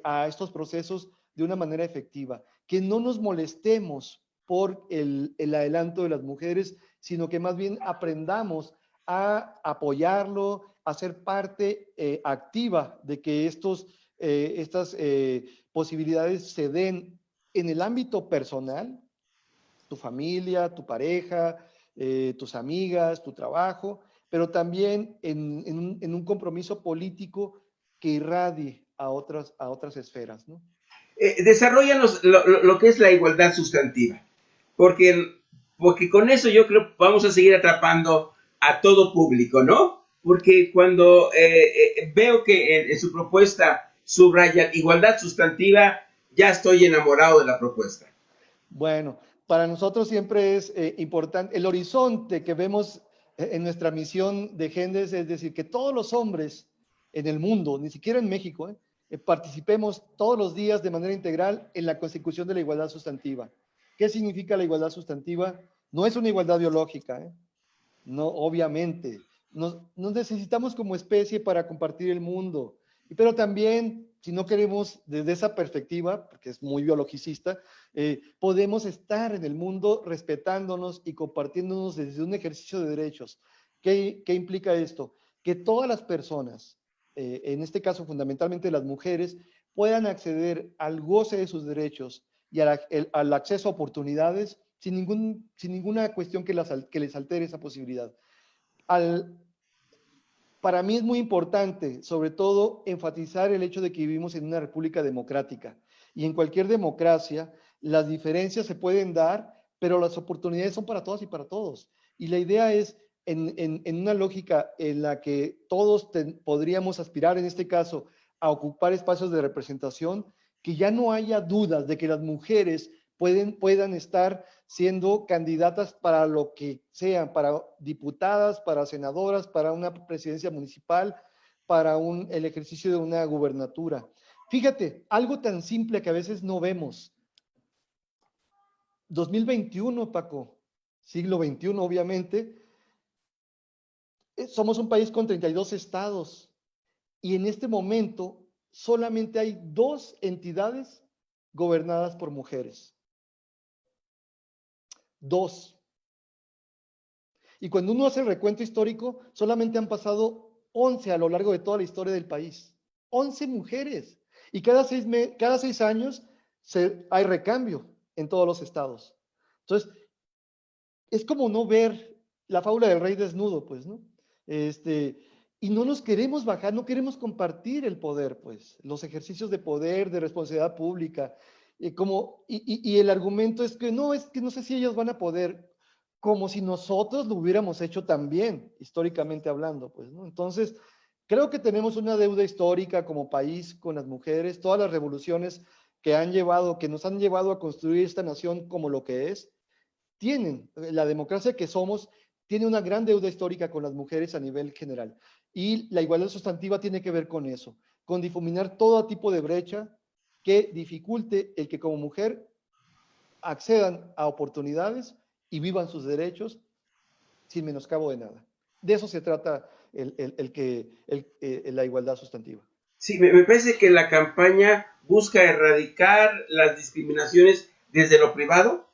a estos procesos de una manera efectiva, que no nos molestemos por el adelanto de las mujeres, sino que más bien aprendamos a apoyarlo, a ser parte activa de que estas posibilidades se den en el ámbito personal, tu familia, tu pareja, tus amigas, tu trabajo, pero también en un compromiso político que irradie a otras esferas, ¿no? Desarrollanos lo que es la igualdad sustantiva, porque con eso yo creo que vamos a seguir atrapando a todo público, ¿no? Porque cuando veo que en su propuesta subraya igualdad sustantiva, ya estoy enamorado de la propuesta. Bueno, para nosotros siempre es importante el horizonte que vemos en nuestra misión de Gendes, es decir, que todos los hombres en el mundo, ni siquiera en México, participemos todos los días de manera integral en la consecución de la igualdad sustantiva. ¿Qué significa la igualdad sustantiva? No es una igualdad biológica, no, obviamente. Nos necesitamos como especie para compartir el mundo, pero también, si no queremos desde esa perspectiva, porque es muy biologicista, podemos estar en el mundo respetándonos y compartiéndonos desde un ejercicio de derechos. ¿Qué implica esto? Que todas las personas, en este caso fundamentalmente las mujeres, puedan acceder al goce de sus derechos y al acceso a oportunidades sin ninguna cuestión que les altere esa posibilidad. Para mí es muy importante, sobre todo, enfatizar el hecho de que vivimos en una república democrática. Y en cualquier democracia, las diferencias se pueden dar, pero las oportunidades son para todas y para todos. Y la idea es, en una lógica en la que todos podríamos aspirar, en este caso, a ocupar espacios de representación, que ya no haya dudas de que las mujeres puedan estar siendo candidatas para lo que sean, para diputadas, para senadoras, para una presidencia municipal, para el ejercicio de una gubernatura. Fíjate, algo tan simple que a veces no vemos. 2021, Paco, siglo XXI, obviamente, somos un país con 32 estados y en este momento solamente hay 2 entidades gobernadas por mujeres. 2. Y cuando uno hace el recuento histórico, solamente han pasado 11 a lo largo de toda la historia del país. 11 mujeres. Y cada 6 años hay recambio en todos los estados. Entonces, es como no ver la fábula del rey desnudo, pues, ¿no? Y no nos queremos bajar, no queremos compartir el poder, pues, los ejercicios de poder, de responsabilidad pública. Y el argumento es que no sé si ellos van a poder, como si nosotros lo hubiéramos hecho también, históricamente hablando, pues, ¿no? Entonces, creo que tenemos una deuda histórica como país con las mujeres, todas las revoluciones que nos han llevado a construir esta nación como lo que es, la democracia que somos, tiene una gran deuda histórica con las mujeres a nivel general. Y la igualdad sustantiva tiene que ver con eso, con difuminar todo tipo de brecha que dificulte el que como mujer accedan a oportunidades y vivan sus derechos sin menoscabo de nada. De eso se trata la igualdad sustantiva. Sí, me parece que la campaña busca erradicar las discriminaciones desde lo privado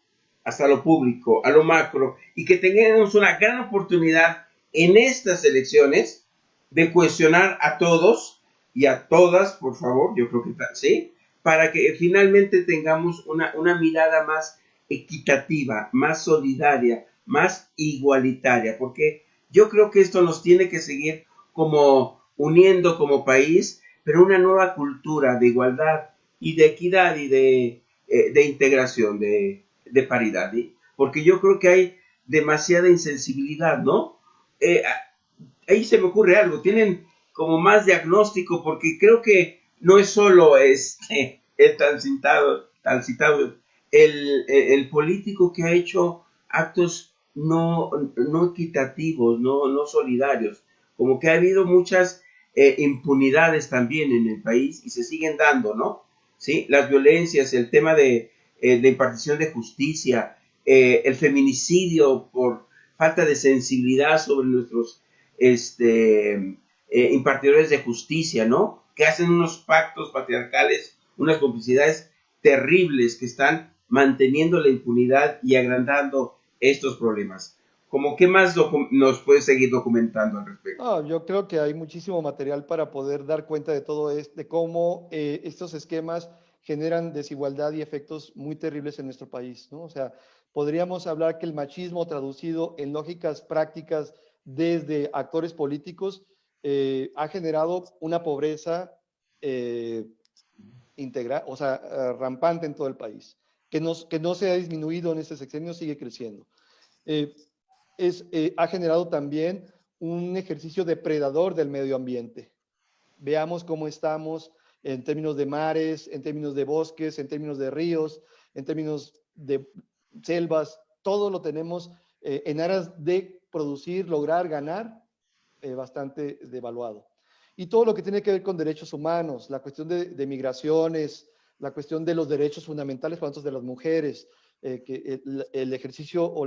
hasta lo público, a lo macro, y que tengamos una gran oportunidad en estas elecciones de cuestionar a todos y a todas, por favor, yo creo que sí, para que finalmente tengamos una mirada más equitativa, más solidaria, más igualitaria, porque yo creo que esto nos tiene que seguir como uniendo como país, pero una nueva cultura de igualdad y de equidad y de integración, de paridad. ¿Sí? Porque yo creo que hay demasiada insensibilidad, ¿no? Ahí se me ocurre algo, tienen como más diagnóstico, porque creo que no es solo el tan citado el político que ha hecho actos no equitativos, no solidarios, como que ha habido muchas impunidades también en el país y se siguen dando, ¿no? ¿Sí? Las violencias, el tema de impartición de justicia, el feminicidio por falta de sensibilidad sobre nuestros impartidores de justicia, ¿no? Que hacen unos pactos patriarcales, unas complicidades terribles que están manteniendo la impunidad y agrandando estos problemas. ¿Cómo qué más nos puede seguir documentando al respecto? Yo creo que hay muchísimo material para poder dar cuenta de todo esto, de cómo estos esquemas generan desigualdad y efectos muy terribles en nuestro país, ¿no? O sea, podríamos hablar que el machismo traducido en lógicas prácticas desde actores políticos ha generado una pobreza eh, o sea, rampante en todo el país, que no se ha disminuido en este sexenio, sigue creciendo. Eh, Ha generado también un ejercicio depredador del medio ambiente. Veamos cómo estamos en términos de mares, en términos de bosques, en términos de ríos, en términos de selvas, todo lo tenemos en aras de producir, lograr, ganar, bastante devaluado. Y todo lo que tiene que ver con derechos humanos, la cuestión de migraciones, la cuestión de los derechos fundamentales para nosotros de las mujeres, que el ejercicio o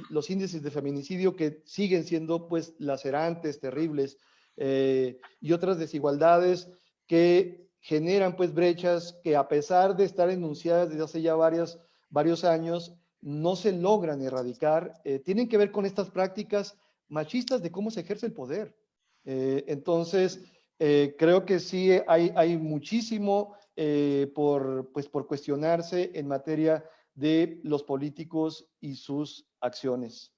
los índices de feminicidio que siguen siendo pues lacerantes, terribles, y otras desigualdades que generan pues brechas que a pesar de estar enunciadas desde hace ya varios años, no se logran erradicar, tienen que ver con estas prácticas machistas de cómo se ejerce el poder. Entonces, creo que sí hay muchísimo por cuestionarse en materia de los políticos y sus acciones.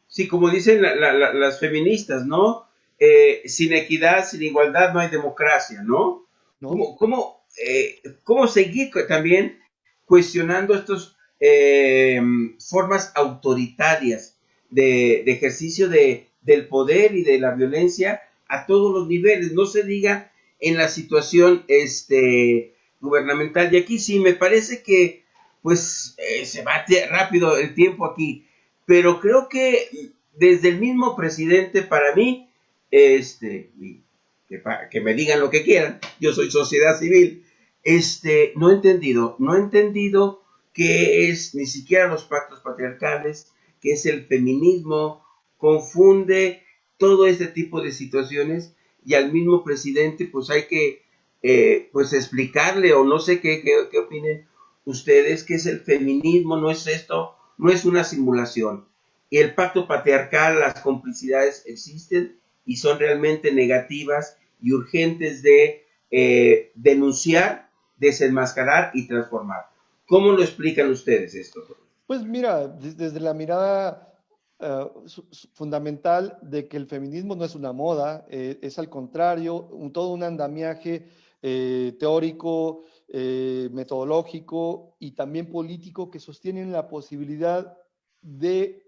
Sí, como dicen las feministas, ¿no? Sin equidad, sin igualdad no hay democracia, ¿no? ¿No? ¿Cómo seguir también cuestionando estas formas autoritarias de ejercicio del poder y de la violencia a todos los niveles? No se diga en la situación gubernamental. Y aquí sí, me parece que pues se va rápido el tiempo aquí, pero creo que desde el mismo presidente, para mí, que me digan lo que quieran, yo soy sociedad civil, no he entendido qué es ni siquiera los pactos patriarcales, qué es el feminismo, confunde todo este tipo de situaciones y al mismo presidente pues hay que pues explicarle o no sé qué opinen ustedes, qué es el feminismo, no es esto, no es una simulación. Y el pacto patriarcal, las complicidades existen y son realmente negativas y urgentes de denunciar, desenmascarar y transformar. ¿Cómo lo explican ustedes esto? Pues mira, desde la mirada fundamental de que el feminismo no es una moda, es al contrario, todo un andamiaje teórico, metodológico y también político que sostienen la posibilidad de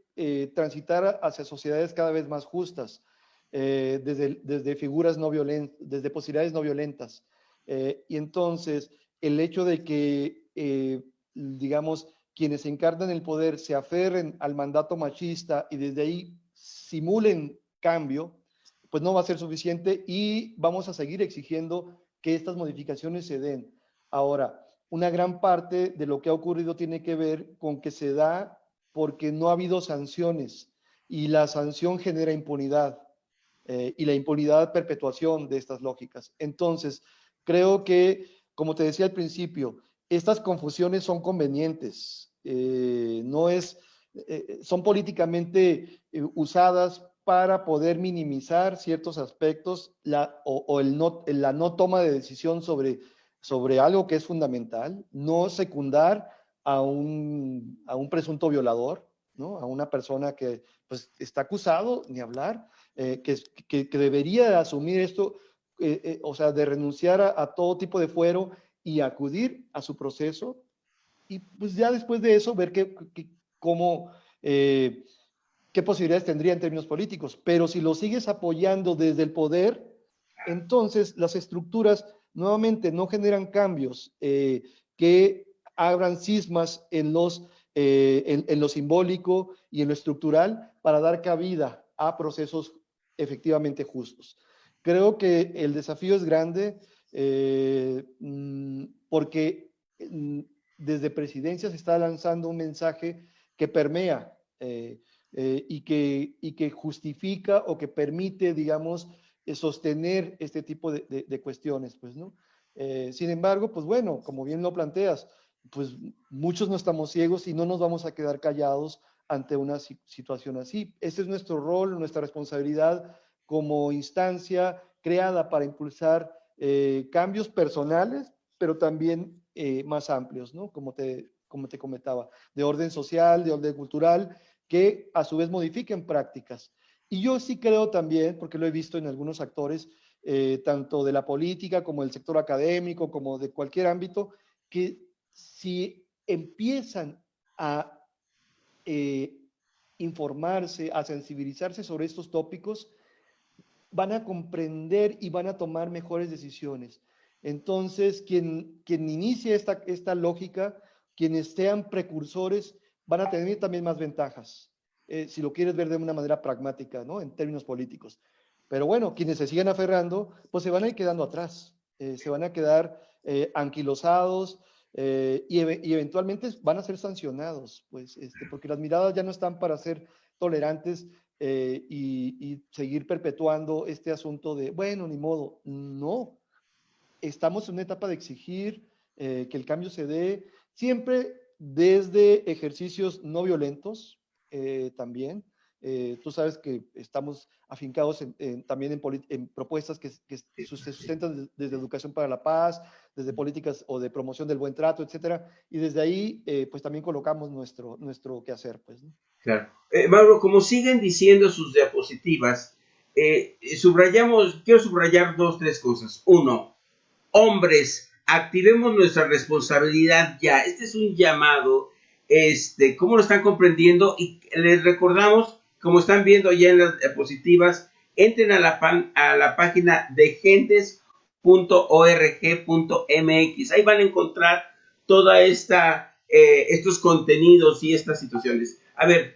transitar hacia sociedades cada vez más justas, desde figuras no violentas, desde posibilidades no violentas. Y entonces, el hecho de que, digamos, quienes encarnan el poder se aferren al mandato machista y desde ahí simulen cambio, pues no va a ser suficiente y vamos a seguir exigiendo que estas modificaciones se den. Ahora, una gran parte de lo que ha ocurrido tiene que ver con que se da porque no ha habido sanciones y la sanción genera impunidad y la impunidad perpetuación de estas lógicas. Entonces, creo que, como te decía al principio, estas confusiones son convenientes, no es, son políticamente usadas para poder minimizar ciertos aspectos o la no toma de decisión sobre algo que es fundamental, no secundar a un presunto violador, ¿no? A una persona que pues, está acusado, ni hablar, que debería asumir esto, o sea, de renunciar a todo tipo de fuero y acudir a su proceso y pues ya después de eso ver cómo, qué posibilidades tendría en términos políticos. Pero si lo sigues apoyando desde el poder, entonces las estructuras nuevamente no generan cambios que abran cismas en lo simbólico y en lo estructural para dar cabida a procesos efectivamente justos. Creo que el desafío es grande porque desde presidencia se está lanzando un mensaje que permea y que justifica o que permite, digamos, sostener este tipo de cuestiones, pues, ¿no? Sin embargo, pues bueno, como bien lo planteas, pues muchos no estamos ciegos y no nos vamos a quedar callados ante una situación así. Ese es nuestro rol, nuestra responsabilidad como instancia creada para impulsar cambios personales, pero también más amplios, ¿no? Como te comentaba, de orden social, de orden cultural, que a su vez modifiquen prácticas. Y yo sí creo también, porque lo he visto en algunos actores, tanto de la política como del sector académico, como de cualquier ámbito, que si empiezan a eh, informarse, a sensibilizarse sobre estos tópicos, van a comprender y van a tomar mejores decisiones. Entonces, quien inicie esta lógica, quienes sean precursores, van a tener también más ventajas, si lo quieres ver de una manera pragmática, ¿no? En términos políticos. Pero bueno, quienes se sigan aferrando, pues se van a ir quedando atrás, se van a quedar anquilosados y eventualmente van a ser sancionados, pues, porque las miradas ya no están para ser tolerantes y seguir perpetuando este asunto de, bueno, ni modo. No, estamos en una etapa de exigir que el cambio se dé siempre desde ejercicios no violentos también. Tú sabes que estamos afincados también en propuestas que se sustentan desde educación para la paz, desde políticas o de promoción del buen trato, etcétera. Y desde ahí, pues también colocamos nuestro quehacer, pues, ¿no? Claro. Mauro, como siguen diciendo sus diapositivas, quiero subrayar dos, tres cosas. Uno, hombres, activemos nuestra responsabilidad ya. Este es un llamado, ¿cómo lo están comprendiendo? Y les recordamos, como están viendo ya en las diapositivas, entren a la página de gentes.org.mx. Ahí van a encontrar toda estos contenidos y estas situaciones. A ver,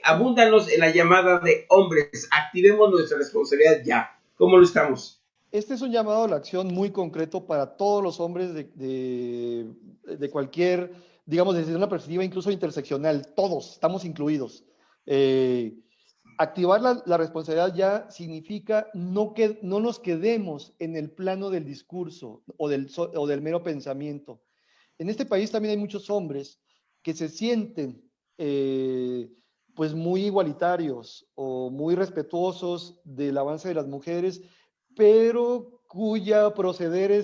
abúndanos en la llamada de hombres, activemos nuestra responsabilidad ya. ¿Cómo lo estamos? Este es un llamado a la acción muy concreto para todos los hombres de cualquier, digamos, desde una perspectiva incluso interseccional. Todos estamos incluidos. Eh, Activar la responsabilidad ya significa no nos quedemos en el plano del discurso o del mero pensamiento. En este país también hay muchos hombres que se sienten pues muy igualitarios o muy respetuosos del avance de las mujeres, pero cuya proceder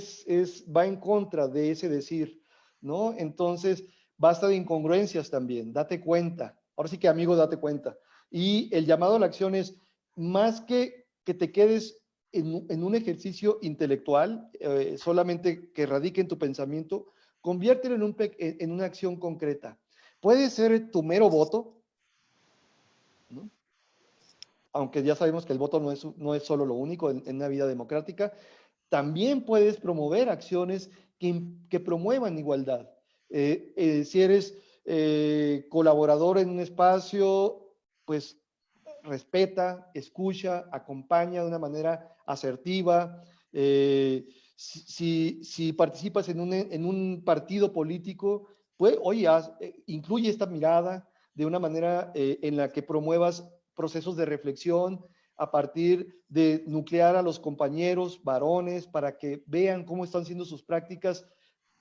va en contra de ese decir, ¿no? Entonces, basta de incongruencias también, date cuenta. Ahora sí que, amigo, date cuenta. Y el llamado a la acción es más que te quedes en un ejercicio intelectual, solamente que radique en tu pensamiento, conviértelo en una acción concreta. Puede ser tu mero voto, ¿no? Aunque ya sabemos que el voto no es solo lo único en una vida democrática. También puedes promover acciones que promuevan igualdad. Si eres colaborador en un espacio, pues respeta, escucha, acompaña de una manera asertiva. Si participas en un partido político, pues, oye, incluye esta mirada de una manera en la que promuevas procesos de reflexión a partir de nuclear a los compañeros varones para que vean cómo están siendo sus prácticas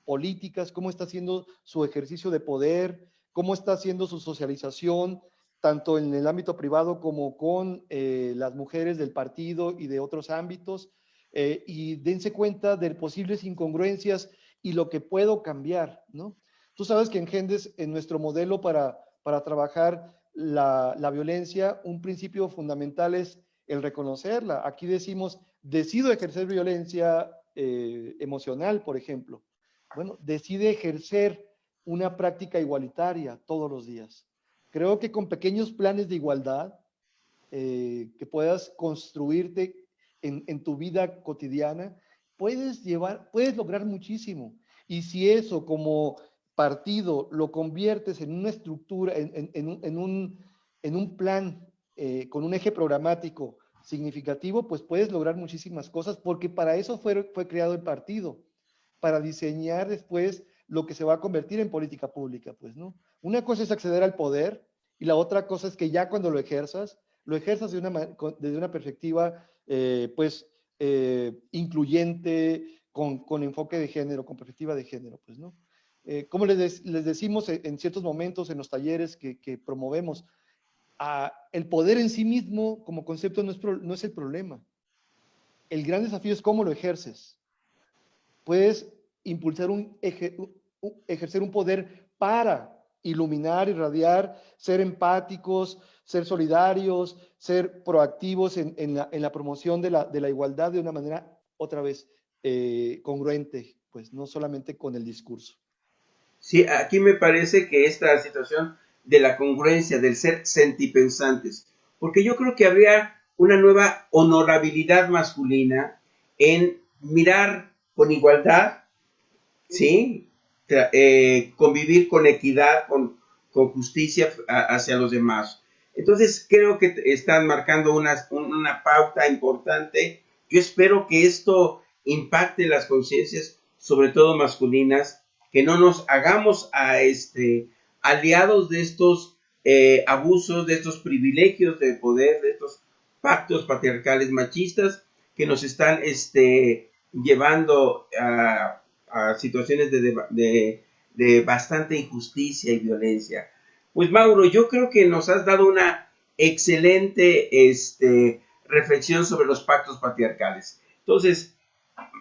políticas, cómo está haciendo su ejercicio de poder, cómo está haciendo su socialización, tanto en el ámbito privado como con las mujeres del partido y de otros ámbitos, y dense cuenta de posibles incongruencias y lo que puedo cambiar, ¿no? Tú sabes que en Gendes, en nuestro modelo para trabajar la violencia, un principio fundamental es el reconocerla. Aquí decimos, decido ejercer violencia emocional, por ejemplo. Bueno, decide ejercer una práctica igualitaria todos los días. Creo que con pequeños planes de igualdad que puedas construirte en tu vida cotidiana, puedes lograr muchísimo. Y si eso como partido lo conviertes en una estructura, en un plan con un eje programático significativo, pues puedes lograr muchísimas cosas, porque para eso fue creado el partido, para diseñar después lo que se va a convertir en política pública, pues, ¿no? Una cosa es acceder al poder y la otra cosa es que ya cuando lo ejerzas desde una perspectiva, pues, incluyente, con enfoque de género, con perspectiva de género, pues, ¿no? Como les decimos en ciertos momentos en los talleres que promovemos, el poder en sí mismo como concepto no es el problema. El gran desafío es cómo lo ejerces. Puedes impulsar ejercer un poder para iluminar, irradiar, ser empáticos, ser solidarios, ser proactivos en la promoción de la igualdad de una manera, otra vez, congruente, pues no solamente con el discurso. Sí, aquí me parece que esta situación de la congruencia, del ser sentipensantes, porque yo creo que habría una nueva honorabilidad masculina en mirar con igualdad, ¿sí? Convivir con equidad, con justicia hacia los demás. Entonces creo que están marcando una pauta importante. Yo espero que esto impacte las conciencias, sobre todo masculinas, que no nos hagamos aliados de estos abusos, de estos privilegios de poder, de estos pactos patriarcales machistas que nos están llevando a situaciones de bastante injusticia y violencia. Pues Mauro, yo creo que nos has dado una excelente reflexión sobre los pactos patriarcales. Entonces,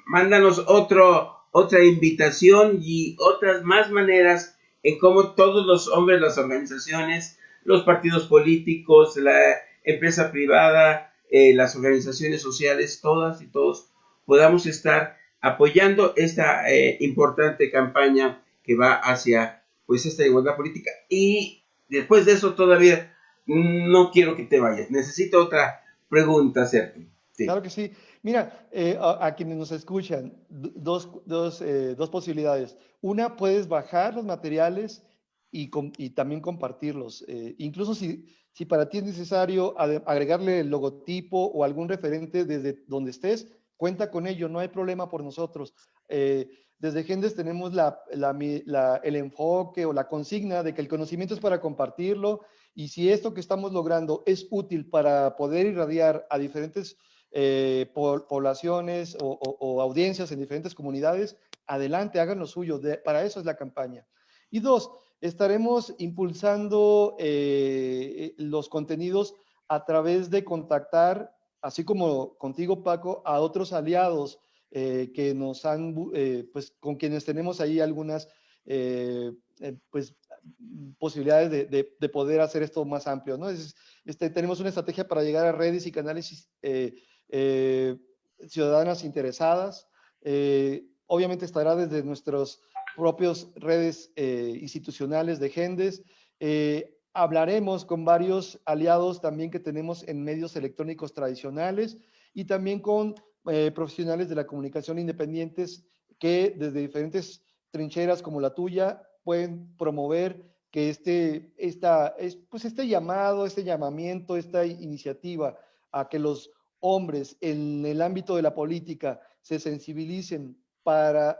mándanos otra invitación y otras más maneras en cómo todos los hombres, las organizaciones, los partidos políticos, la empresa privada, las organizaciones sociales, todas y todos podamos estar apoyando esta importante campaña que va hacia pues esta igualdad política. Y después de eso todavía no quiero que te vayas. Necesito otra pregunta hacerte. Sí. Claro que sí. Mira, a quienes nos escuchan, dos posibilidades. Una, puedes bajar los materiales y también compartirlos. Incluso si para ti es necesario agregarle el logotipo o algún referente desde donde estés, cuenta con ello, no hay problema por nosotros. Desde Gendes tenemos el enfoque o la consigna de que el conocimiento es para compartirlo, y si esto que estamos logrando es útil para poder irradiar a diferentes poblaciones o audiencias en diferentes comunidades, adelante, hagan lo suyo. Para eso es la campaña. Y dos, estaremos impulsando los contenidos a través de contactar, así como contigo, Paco, a otros aliados que nos pues con quienes tenemos ahí algunas pues posibilidades de poder hacer esto más amplio, ¿no? Tenemos una estrategia para llegar a redes y canales eh, ciudadanas interesadas. Obviamente estará desde nuestras propias redes institucionales de Gendes. Hablaremos con varios aliados también que tenemos en medios electrónicos tradicionales y también con profesionales de la comunicación independientes que desde diferentes trincheras como la tuya pueden promover que pues este llamado, este llamamiento, esta iniciativa a que los hombres en el ámbito de la política se sensibilicen para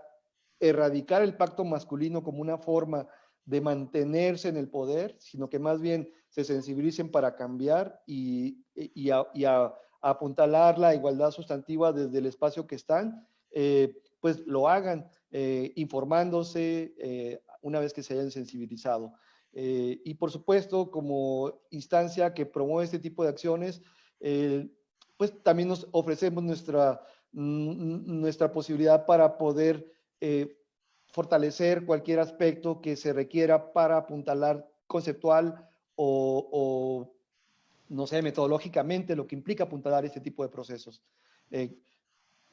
erradicar el pacto masculino como una forma de mantenerse en el poder, sino que más bien se sensibilicen para cambiar y a apuntalar la igualdad sustantiva desde el espacio que están, pues lo hagan informándose una vez que se hayan sensibilizado. Y por supuesto, como instancia que promueve este tipo de acciones, pues también nos ofrecemos nuestra posibilidad para poder fortalecer cualquier aspecto que se requiera para apuntalar conceptual o no sé, metodológicamente lo que implica apuntalar este tipo de procesos. Eh,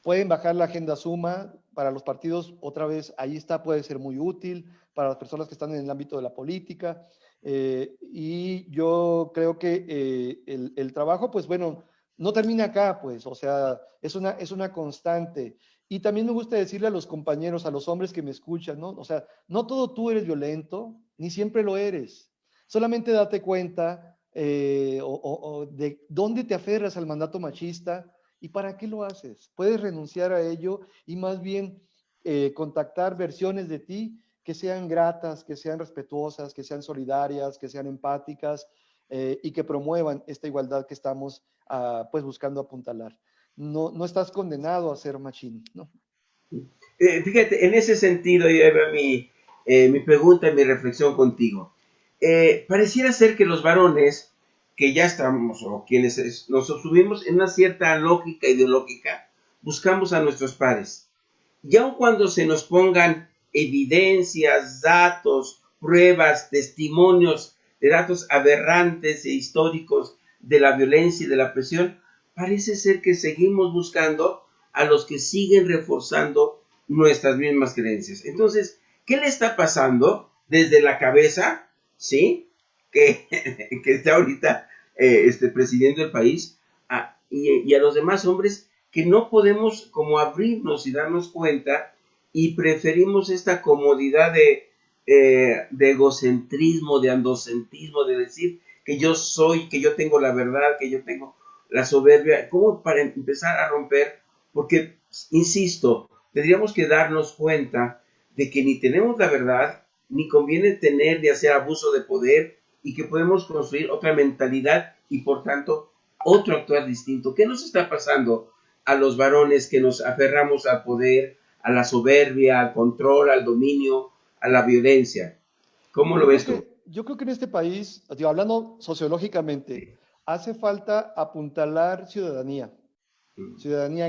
Pueden bajar la agenda Suma para los partidos, otra vez, ahí está, puede ser muy útil para las personas que están en el ámbito de la política. Y yo creo que el trabajo, pues bueno, no termina acá, pues, o sea, es una constante. Y también me gusta decirle a los compañeros, a los hombres que me escuchan, ¿no? O sea, no todo tú eres violento, ni siempre lo eres. Solamente date cuenta o de dónde te aferras al mandato machista. ¿Y para qué lo haces? Puedes renunciar a ello y más bien contactar versiones de ti que sean gratas, que sean respetuosas, que sean solidarias, que sean empáticas y que promuevan esta igualdad que estamos pues buscando apuntalar. No, no estás condenado a ser machín, ¿no? Fíjate, en ese sentido, yo iba mi pregunta y mi reflexión contigo. Pareciera ser que los varones que ya estamos, o quienes nos subimos en una cierta lógica ideológica, buscamos a nuestros pares. Y aun cuando se nos pongan evidencias, datos, pruebas, testimonios de datos aberrantes e históricos de la violencia y de la presión, parece ser que seguimos buscando a los que siguen reforzando nuestras mismas creencias. Entonces, ¿qué le está pasando desde la cabeza, sí, que, que está ahorita presidiendo el país, y a los demás hombres que no podemos como abrirnos y darnos cuenta y preferimos esta comodidad de egocentrismo, de andocentrismo, de decir que yo soy, que yo tengo la verdad, que yo tengo la soberbia, como para empezar a romper, porque, insisto, tendríamos que darnos cuenta de que ni tenemos la verdad, ni conviene tener ni hacer abuso de poder, y que podemos construir otra mentalidad y por tanto otro actuar distinto. ¿Qué nos está pasando a los varones que nos aferramos al poder, a la soberbia, al control, al dominio, a la violencia? ¿Cómo lo ves tú? Yo creo que en este país, digo, hablando sociológicamente, hace falta apuntalar ciudadanía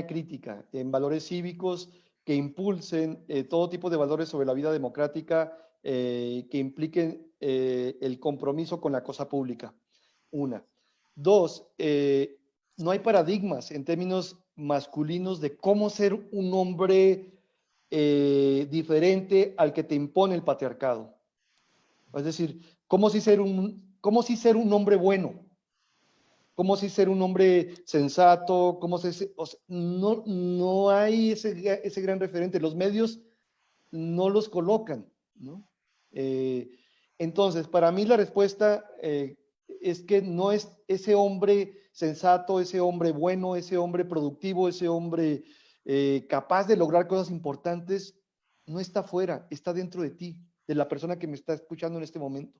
crítica, en valores cívicos que impulsen todo tipo de valores sobre la vida democrática que impliquen el compromiso con la cosa pública. Una. Dos, no hay paradigmas en términos masculinos de cómo ser un hombre diferente al que te impone el patriarcado. Es decir, cómo si ser un hombre bueno, cómo si ser un hombre sensato, cómo si, o sea, no, no hay ese gran referente. Los medios no los colocan, ¿no? Eh, entonces, para mí la respuesta es que no es ese hombre sensato, ese hombre bueno, ese hombre productivo, ese hombre capaz de lograr cosas importantes, no está fuera, está dentro de ti, de la persona que me está escuchando en este momento.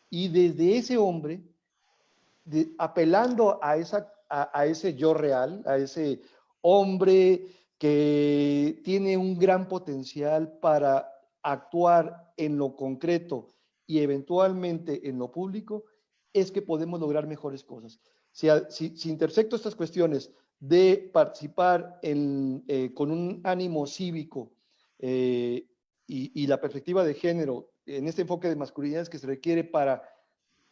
Y desde ese hombre, apelando a ese yo real, a ese hombre que tiene un gran potencial para actuar en lo concreto y eventualmente en lo público, es que podemos lograr mejores cosas. Si intersecto estas cuestiones de participar con un ánimo cívico y la perspectiva de género en este enfoque de masculinidades que se requiere para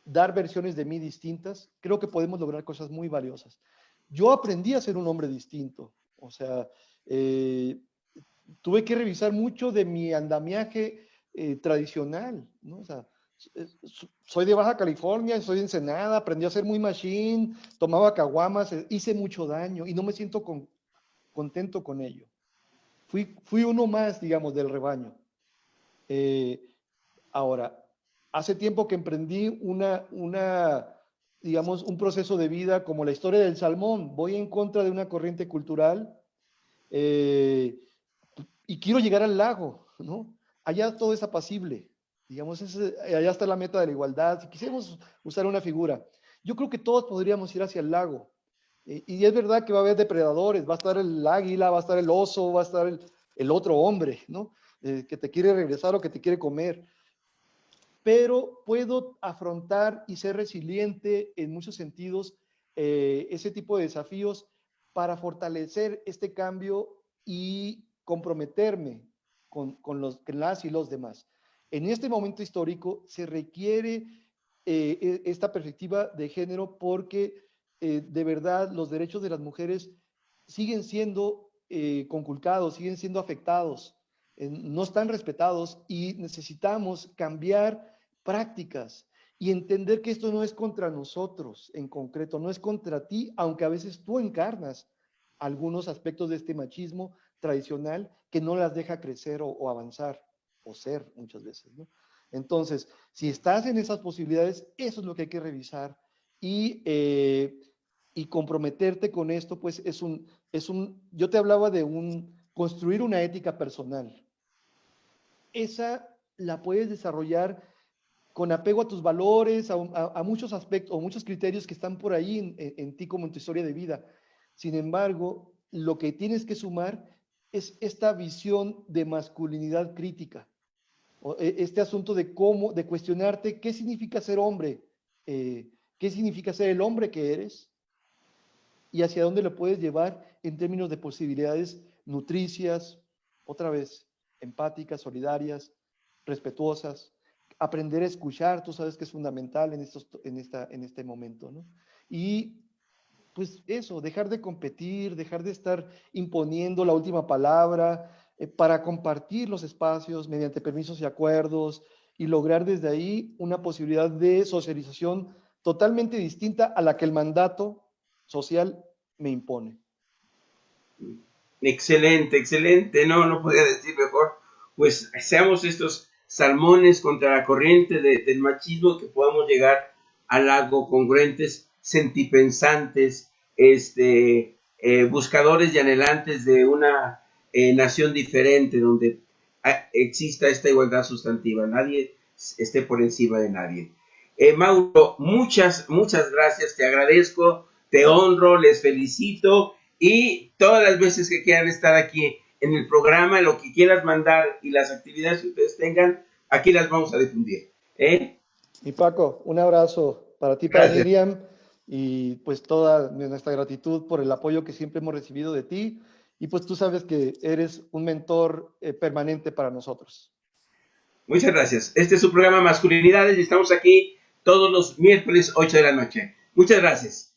dar versiones de mí distintas, creo que podemos lograr cosas muy valiosas. Yo aprendí a ser un hombre distinto, o sea, eh, tuve que revisar mucho de mi andamiaje tradicional, ¿no? O sea, soy de Baja California, soy de Ensenada, aprendí a ser muy machine, tomaba caguamas, hice mucho daño y no me siento contento con ello. Fui uno más, digamos, del rebaño. Eh, Ahora, hace tiempo que emprendí digamos, un proceso de vida como la historia del salmón. Voy en contra de una corriente cultural eh, y quiero llegar al lago, ¿no? Allá todo es apacible, digamos, allá está la meta de la igualdad. Si quisiéramos usar una figura, yo creo que todos podríamos ir hacia el lago. Y es verdad que va a haber depredadores, va a estar el águila, va a estar el oso, va a estar el otro hombre, ¿no? Que te quiere regresar o que te quiere comer, pero puedo afrontar y ser resiliente en muchos sentidos ese tipo de desafíos para fortalecer este cambio y comprometerme con las y los demás. En este momento histórico se requiere esta perspectiva de género porque de verdad los derechos de las mujeres siguen siendo conculcados, siguen siendo afectados, no están respetados y necesitamos cambiar prácticas y entender que esto no es contra nosotros en concreto, no es contra ti, aunque a veces tú encarnas algunos aspectos de este machismo tradicional que no las deja crecer o avanzar o ser muchas veces, ¿no? Entonces, si estás en esas posibilidades, eso es lo que hay que revisar y comprometerte con esto, pues yo te hablaba de construir una ética personal. Esa la puedes desarrollar con apego a tus valores, a muchos aspectos o muchos criterios que están por ahí en ti como en tu historia de vida. Sin embargo, lo que tienes que sumar es esta visión de masculinidad crítica, este asunto de cuestionarte qué significa ser hombre, qué significa ser el hombre que eres y hacia dónde lo puedes llevar en términos de posibilidades nutricias, otra vez, empáticas, solidarias, respetuosas, aprender a escuchar, tú sabes que es fundamental en este momento, ¿no? Y pues eso, dejar de competir, dejar de estar imponiendo la última palabra, para compartir los espacios mediante permisos y acuerdos y lograr desde ahí una posibilidad de socialización totalmente distinta a la que el mandato social me impone. Excelente, excelente. No, no podía decir mejor. Pues seamos estos salmones contra la corriente del machismo, que podamos llegar al algo congruentes, sentipensantes, buscadores y anhelantes de una nación diferente donde exista esta igualdad sustantiva. Nadie esté por encima de nadie. Mauro, muchas gracias. Te agradezco, te honro, les felicito. Y todas las veces que quieran estar aquí en el programa, lo que quieras mandar y las actividades que ustedes tengan, aquí las vamos a difundir. Y Paco, un abrazo para ti, para Gracias. Miriam, y pues toda nuestra gratitud por el apoyo que siempre hemos recibido de ti. Y pues tú sabes que eres un mentor permanente para nosotros. Muchas gracias. Este es su programa Masculinidades y estamos aquí todos los miércoles 8 de la noche. Muchas gracias.